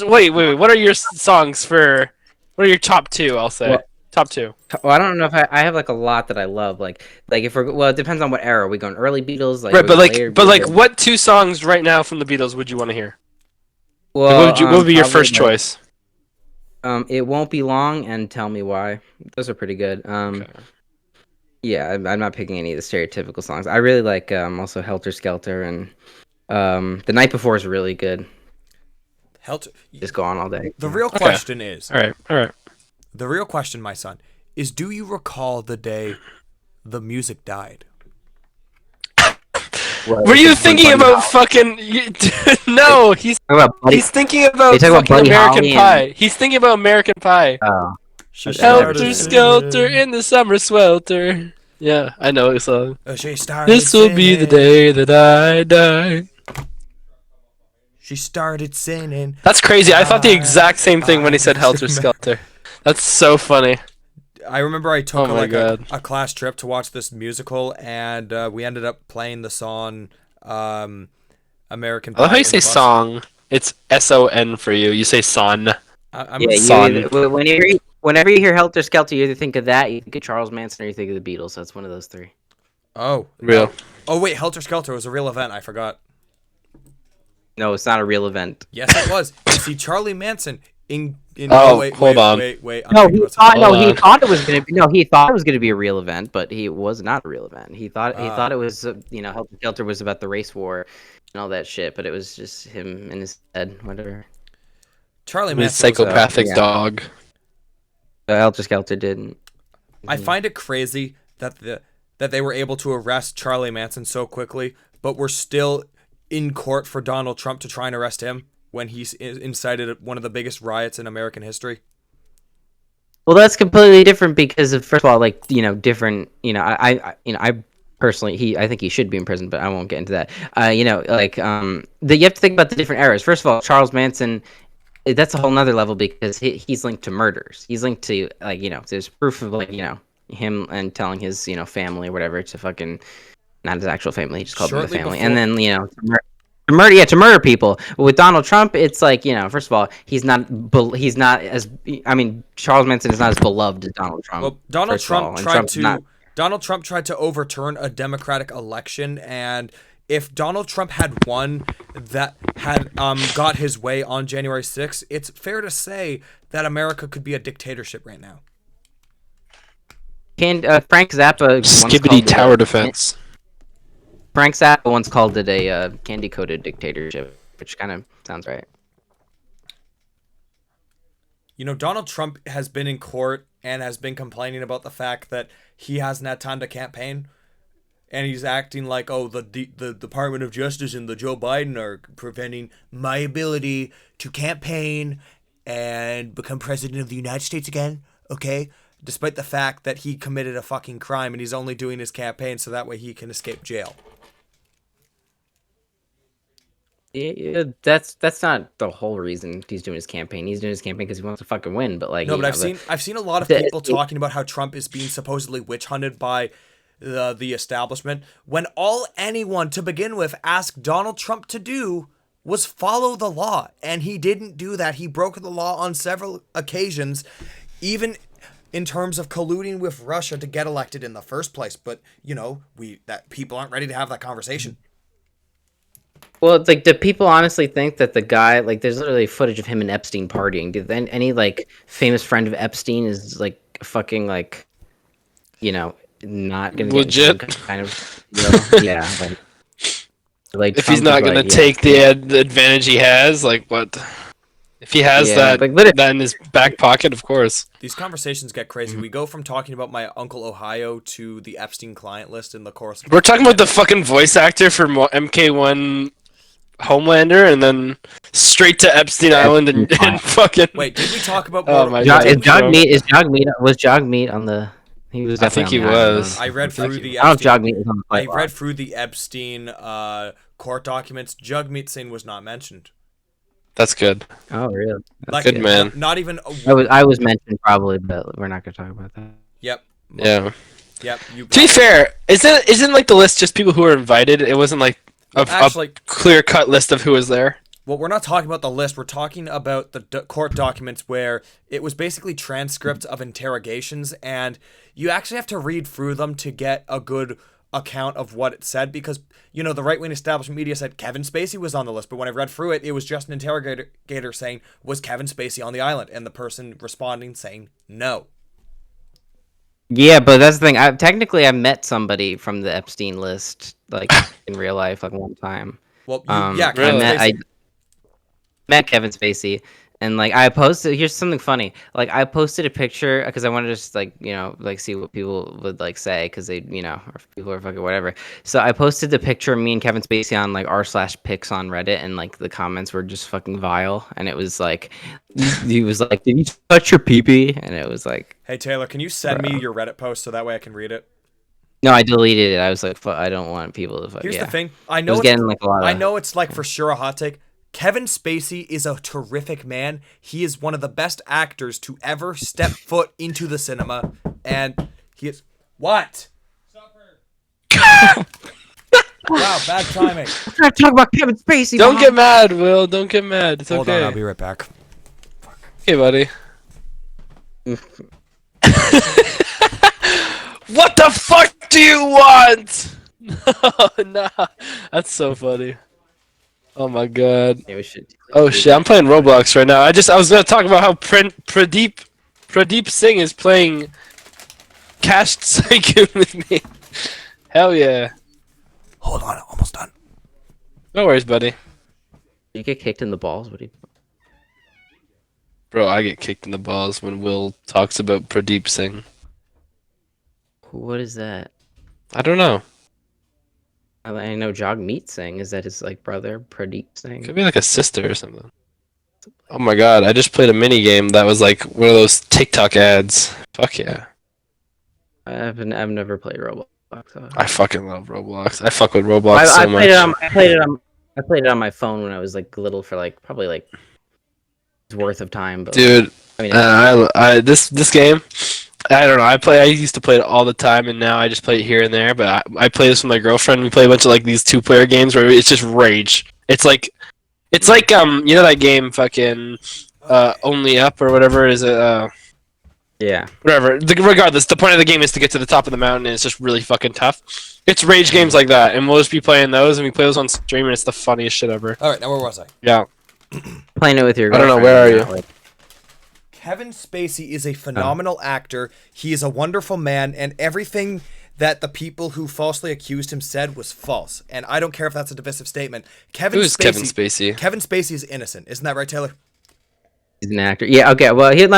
Wait. What are your songs for? What are your top two? I'll say Well, top two. well, I don't know if I have like a lot that I love. Like if we're well, it depends on what era. Are we going early Beatles? Like are Right, we but going later but Beatles? what two songs right now from the Beatles would you want to hear? Like, Well, what would be your probably first like choice? It Won't Be Long and Tell Me Why. Those are pretty good. Okay. Yeah, I'm not picking any of the stereotypical songs. I really like also Helter Skelter and The Night Before is really good. Helter. Just go on all day. The real question is, All right. the real question, my son, is do you recall the day the music died? Were you thinking about fucking? No, he's thinking about talk about fucking Buddy American Holly Pie. He's thinking about American Pie. Oh, She Helter Skelter in the summer swelter. Yeah, I know the song. She started This will be the day that I die. She started singing. That's crazy. I thought the exact same thing when he said Helter Skelter. That's so funny. I remember I took Oh my God. a class trip to watch this musical, and we ended up playing the song American Pie. I love how you in say the bus. song. It's SON for you. You say son. I'm yeah. Son. Whenever you hear Helter Skelter, you either think of that, you think of Charles Manson, or you think of the Beatles. So it's one of those three. Oh, Real. no. Oh wait, Helter Skelter was a real event. I forgot. No, it's not a real event. Yes, it was. You see, Charlie Manson in. Oh, wait, hold on. Wait. I'm No, thinking he about thought. something. No, Hold he on. thought it was gonna be. No, he thought it was gonna be a real event, but he was not a real event. He thought it was. Helter Skelter was about the race war and all that shit, but it was just him in his head. Whatever. Charlie His Manson. psychopathic yeah. dog. Helter Skelter didn't. I find it crazy that they were able to arrest Charlie Manson so quickly, but we're still in court for Donald Trump to try and arrest him when he's incited one of the biggest riots in American history. Well, that's completely different because of first of all, like different. I personally, I think he should be in prison, but I won't get into that. You have to think about the different eras. First of all, Charles Manson. That's a whole nother level because he's linked to murders. He's linked to there's proof of him and telling his family or whatever to fucking not his actual family. He just called them the family, and then to murder people. With Donald Trump, it's like first of all, he's not as Charles Manson is not as beloved as Donald Trump. Well, Donald Trump tried to overturn a democratic election, and if Donald Trump had won that had got his way on January 6th, it's fair to say that America could be a dictatorship right now. Frank Zappa Skibbity tower defense. Frank Zappa once called it a candy-coated dictatorship, which kind of sounds right. Donald Trump has been in court and has been complaining about the fact that he hasn't had time to campaign. And he's acting like, oh, the Department of Justice and the Joe Biden are preventing my ability to campaign and become president of the United States again, okay? Despite the fact that he committed a fucking crime and he's only doing his campaign so that way he can escape jail. Yeah, that's not the whole reason he's doing his campaign. He's doing his campaign because he wants to fucking win. But No, but I've seen a lot of people talking about how Trump is being supposedly witch hunted by the establishment, when all anyone to begin with asked Donald Trump to do was follow the law, and he didn't do that. He broke the law on several occasions, even in terms of colluding with Russia to get elected in the first place. But that people aren't ready to have that conversation. Well, it's like, do people honestly think that the guy, like, there's literally footage of him and Epstein partying? Did then any famous friend of Epstein is fucking not gonna legit get kind of yeah like if he's not gonna take the advantage he has, what if he has that in his back pocket? Of course, these conversations get crazy. We go from talking about my Uncle Ohio to the Epstein client list in the course. We're talking about the fucking voice actor for MK1 Homelander, and then straight to Epstein Island and fucking. Wait, did we talk about? Oh my God! Was Jogmeat on the? He was. I think he was. I read through the. I don't know if Jogmeat was on the flight. I read through the Epstein court documents. Jagmeet Singh was not mentioned. That's good. Oh, really? That's good, man. Not even. I was mentioned probably, but we're not gonna talk about that. Yep. Yeah. Yep. You To be got it. fair, isn't like the list just people who were invited? It wasn't like Actually, a clear cut list of who was there. well, we're not talking about the list. We're talking about the court documents where it was basically transcripts of interrogations, and you actually have to read through them to get a good account of what it said, because, you know, the right-wing establishment media said Kevin Spacey was on the list, but when I read through it, it was just an interrogator saying, was Kevin Spacey on the island? And the person responding saying no. Yeah, but that's the thing. Technically I met somebody from the Epstein list, like in real life, like one time. Well, Really? Kevin I Spacey. met Kevin Spacey, and like I posted. Here's something funny. Like I posted a picture because I wanted to just like like see what people would like say because they or if people are fucking whatever. So I posted the picture of me and Kevin Spacey on like r/pics on Reddit, and like the comments were just fucking vile. And it was like he was like, "Did you touch your pee-pee?" And it was like, Hey, Taylor, can you send Bro. me your Reddit post so that way I can read it? no, I deleted it. I was like, I don't want people to. Here's Yeah. the thing. I It know was getting like a lot of. I know it's like for sure a hot take. Kevin Spacey is a terrific man. He is one of the best actors to ever step foot into the cinema, and he is what? Wow, bad timing. I'm trying to talk about Kevin Spacey. Don't Mom. get mad, Will. Don't get mad. It's Hold okay. on, I'll be right back. Okay, buddy. What the fuck do you want? No, that's so funny. Oh my god. Yeah, we should. Oh shit, I'm playing Roblox right now. I was gonna talk about how Pradeep Singh is playing Cached Psychic with me. Hell yeah. Hold on, almost done. No worries, buddy. You get kicked in the balls. What do you? Bro, I get kicked in the balls when Will talks about Pradeep Singh. What is that? I don't know. I know Jagmeet Singh. Is that his like brother, Pradeep Singh? Could be like a sister or something. Oh my god, I just played a mini game that was like one of those TikTok ads. Fuck yeah. I've never played Roblox. So. I fucking love Roblox. I fuck with Roblox so much. I played it on my phone when I was like little for like probably like worth of time. But Dude, I mean, this game, I don't know. I used to play it all the time, and now I just play it here and there. But I play this with my girlfriend. We play a bunch of like these 2-player games where it's just rage. It's like you know that game fucking Only Up or whatever it is yeah. whatever. Regardless, the point of the game is to get to the top of the mountain, and it's just really fucking tough. It's rage games like that, and we'll just be playing those, and we play those on stream, and it's the funniest shit ever. All right, now where was I? Yeah. Playing it with your. I don't know, girlfriend where are now, you? like- Kevin Spacey is a phenomenal actor. He is a wonderful man, and everything that the people who falsely accused him said was false. And I don't care if that's a divisive statement. Who's Kevin Spacey? Kevin Spacey is innocent. Isn't that right, Taylor? He's an actor. Yeah. Okay. Well, here,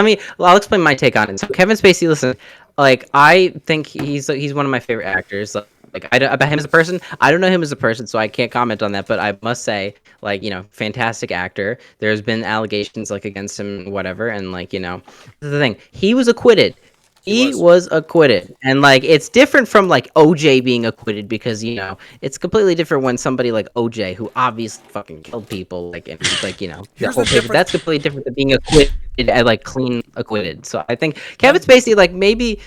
I'll explain my take on it. So Kevin Spacey, listen, like I think he's one of my favorite actors. Like about him as a person, I don't know him as a person, so I can't comment on that. But I must say, like fantastic actor. There's been allegations like against him, whatever, and like this is the thing. He was acquitted. He was acquitted, and like it's different from like OJ being acquitted because it's completely different when somebody like OJ who obviously fucking killed people like and like the whole picture. That's completely different than being acquitted and like clean acquitted. So I think Kevin Spacey like maybe.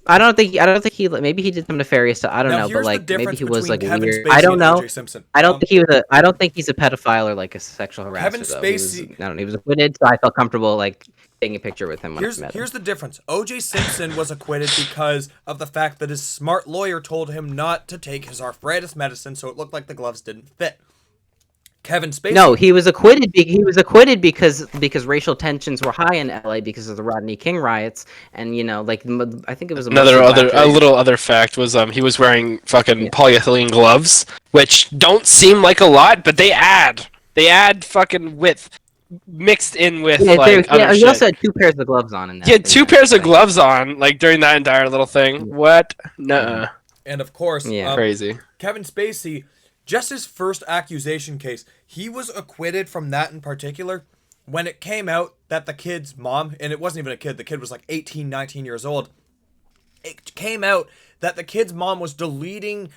I don't think he maybe he did some nefarious stuff. I don't know, but like maybe he was like Kevin weird. Spacey I don't and know. O.J. Simpson. I don't think he's a pedophile or like a sexual harasser. Kevin though. Spacey- He was acquitted, so I felt comfortable like taking a picture with him when I met him. Here's the difference. O.J. Simpson was acquitted because of the fact that his smart lawyer told him not to take his arthritis medicine, so it looked like the gloves didn't fit. Kevin Spacey. No, he was acquitted. He was acquitted because racial tensions were high in LA because of the Rodney King riots, and I think it was A little other fact was he was wearing fucking polyethylene gloves, which don't seem like a lot, but they add fucking width mixed in with other he shit. also had 2 pairs of gloves on in that. He had 2 pairs of gloves on like during that entire little thing. What? Nuh-uh. And of course, Crazy. Kevin Spacey, just his first accusation case, he was acquitted from that in particular. When it came out that the kid's mom, and it wasn't even a kid, the kid was like 18, 19 years old. It came out that the kid's mom was deleting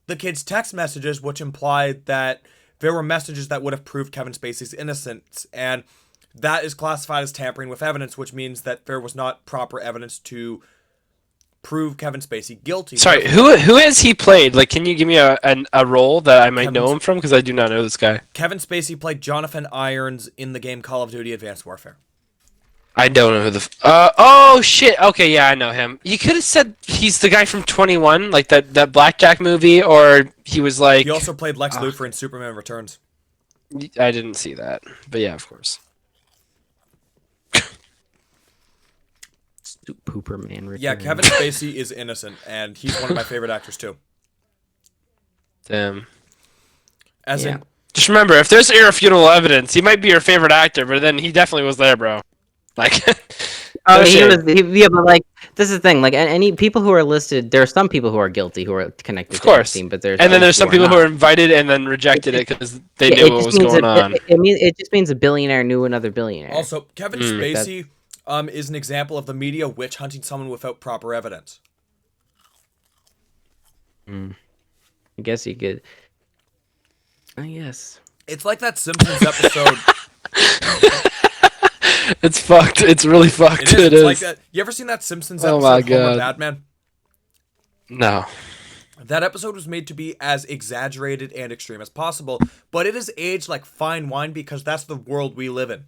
the kid's text messages, which implied that there were messages that would have proved Kevin Spacey's innocence. And that is classified as tampering with evidence, which means that there was not proper evidence to prove Kevin Spacey guilty. Sorry, who has he played? Like, can you give me a role that I might know him from? Because I do not know this guy. Kevin Spacey played Jonathan Irons in the game Call of Duty Advanced Warfare. I don't know who the. Oh shit. Okay, yeah, I know him. You could have said he's the guy from 21, like that Blackjack movie, or he was like. He also played Lex Luthor in Superman Returns. I didn't see that, but yeah, of course. Pooper man. Return. Yeah, Kevin Spacey is innocent, and he's one of my favorite actors too. Damn. As in, just remember, if there's irrefutable evidence, he might be your favorite actor, but then he definitely was there, bro. Like. Oh, yeah, but like this is the thing. Like any people who are listed, there are some people who are guilty who are connected. Of course, to Epstein, but there's and then there's some people who are invited and then rejected it because they knew what was going on. It just means a billionaire knew another billionaire. Also, Kevin Spacey is an example of the media witch hunting someone without proper evidence. I guess you could. I guess it's like that Simpsons episode. It's fucked. It's really fucked. It is. Like that. You ever seen that Simpsons episode, Homer Batman? No. That episode was made to be as exaggerated and extreme as possible, but it is aged like fine wine because that's the world we live in.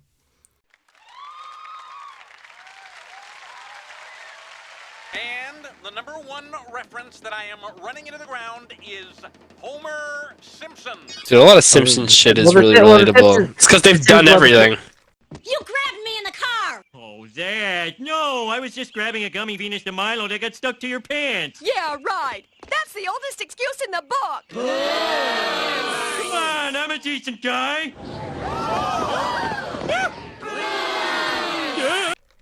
And the number one reference that I am running into the ground is Homer Simpson. Dude, a lot of Simpsons shit is really relatable. It's because they've done everything. You grabbed me in the car! Oh, that. No, I was just grabbing a gummy Venus de Milo that got stuck to your pants. Yeah, right. That's the oldest excuse in the book. Come on, I'm a decent guy.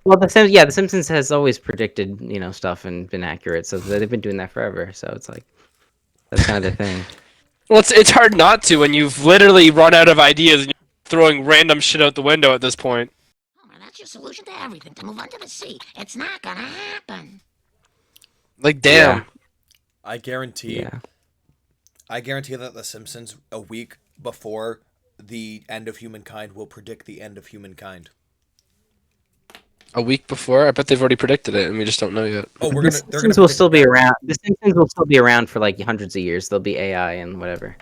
Well, the Simpsons has always predicted, stuff and been accurate, so they've been doing that forever. So it's like that's kind of the thing. Well, it's hard not to when you've literally run out of ideas and you're throwing random shit out the window at this point. Oh, that's your solution to everything. To move on to the sea. It's not gonna happen. Like, damn. Yeah. I guarantee that The Simpsons, a week before the end of humankind, will predict the end of humankind. A week before? I bet they've already predicted it, and we just don't know yet. Oh, The Simpsons will still be around. The Simpsons will still be around for like hundreds of years. There'll be AI and whatever.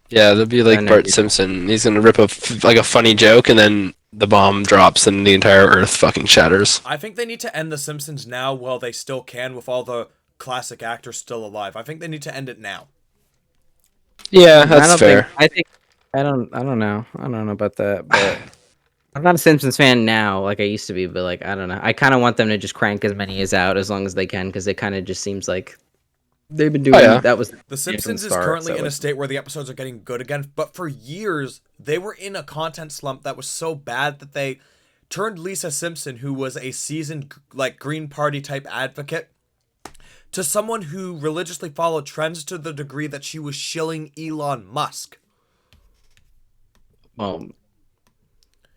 Yeah, they'll be like Bart Simpson. He's gonna rip a funny joke, and then the bomb drops, and the entire Earth fucking shatters. I think they need to end The Simpsons now while they still can, with all the classic actors still alive. I think they need to end it now. Yeah, that's fair. I don't know. I don't know about that, but I'm not a Simpsons fan now like I used to be, but like I don't know. I kind of want them to just crank as many as out as long as they can because it kind of just seems like they've been doing that was The Simpsons is currently in a state where the episodes are getting good again, but for years they were in a content slump that was so bad that they turned Lisa Simpson, who was a seasoned like Green Party type advocate, to someone who religiously followed trends to the degree that she was shilling Elon Musk. Well,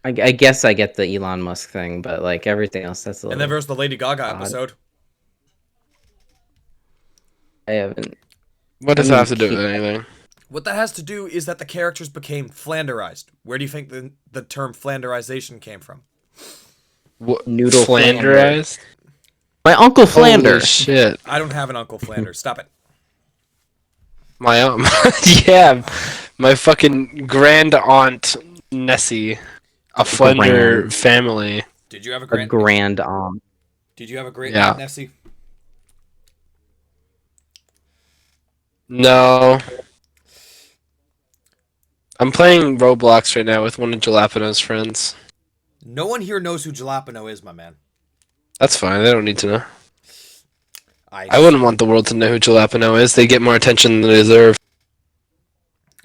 I guess I get the Elon Musk thing, but like everything else, that's a little. And then there's the Lady Gaga episode. I haven't. What does that have to do with anything? What that has to do is that the characters became Flanderized. Where do you think the term Flanderization came from? What? Noodle Flanderized? My Uncle Flander. Holy shit. I don't have an Uncle Flanders. Stop it. My yeah, my fucking grand aunt Nessie, a Flander family. Did you have a grand aunt? Did you have a great aunt Nessie? No. I'm playing Roblox right now with one of Jalapeno's friends. No one here knows who Jalapeno is, my man. That's fine. They don't need to know. I wouldn't want the world to know who Jalapeno is. They get more attention than they deserve.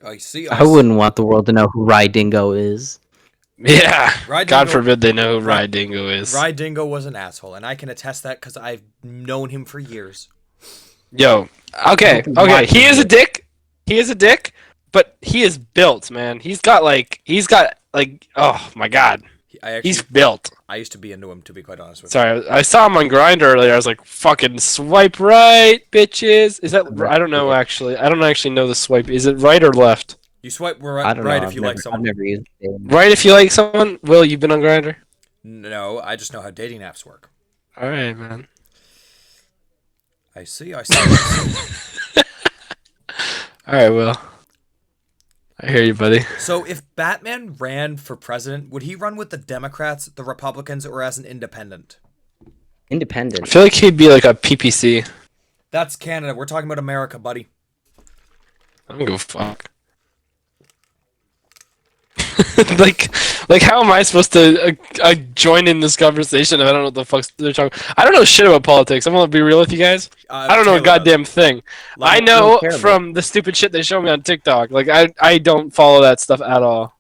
I wouldn't want the world to know who Rydingo is. Yeah. God forbid they know who Rydingo is. Rydingo was an asshole, and I can attest that because I've known him for years. Yo. Okay. He is a dick. But he is built, man. He's got like, oh my god. He's built. I used to be into him, to be quite honest with you. Sorry, I saw him on Grindr earlier. I was like, fucking swipe right, bitches. Is that, I don't know actually. I don't actually know the swipe. Is it right or left? You swipe right if you like someone. I've never used it. Right if you like someone? Will, you've been on Grindr? No, I just know how dating apps work. Alright, man. I see. I see. All right, Will. I hear you, buddy. So if Batman ran for president, would he run with the Democrats, the Republicans, or as an independent? I Independent. feel like he'd be like a PPC. That's Canada. We're talking about America, buddy. I don't give a fuck. like, how am I supposed to join in this conversation if I don't know what the fuck they're talking? I don't know shit about politics. I'm gonna be real with you guys. I don't know a Taylor goddamn thing. Like, I know care about from the stupid shit they show me on TikTok. Like, I don't follow that stuff at all.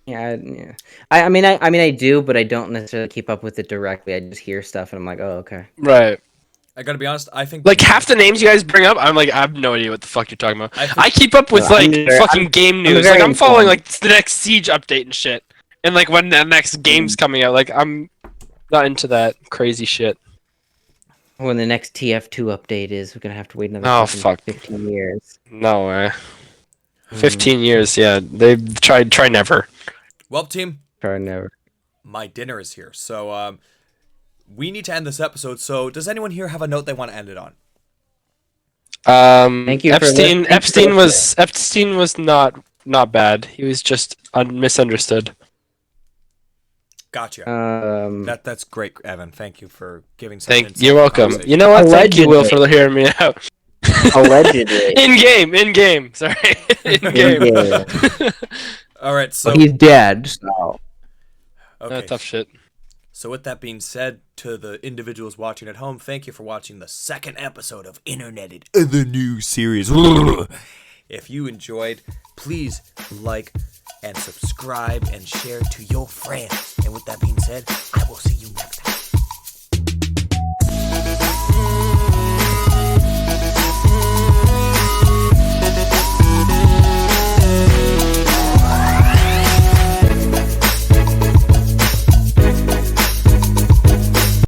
Yeah, yeah. I mean, I do, but I don't necessarily keep up with it directly. I just hear stuff, and I'm like, oh, okay. Right. I gotta be honest. I think Like half the names you guys bring up, I'm like, I have no idea what the fuck you're talking about. I think- I keep up with No, like I'm very- fucking game I'm news. very Like I'm following informed. like the next Siege update and shit, and like when the next game's coming out. Like I'm not into that crazy shit. When the next TF2 update is, we're gonna have to wait another Oh, fucking fuck. 15 years. No way. 15 years, yeah. They've try never. well, team, Try never. my dinner is here, so we need to end this episode. So does anyone here have a note they want to end it on? Thank you for Epstein. listening. Epstein was not bad. He was just misunderstood. Gotcha. That's great, Evan. Thank you for giving some insight You're to the welcome. conversation. You know what? Thank you, Will, Allegedly. for hearing me out. Allegedly. In game. Sorry. In game. Yeah. All right, so He's dead. So. okay. Tough shit. So with that being said, to the individuals watching at home, thank you for watching the second episode of Interneted, the new series. If you enjoyed, please like and subscribe and share to your friends. And with that being said, I will see you next time.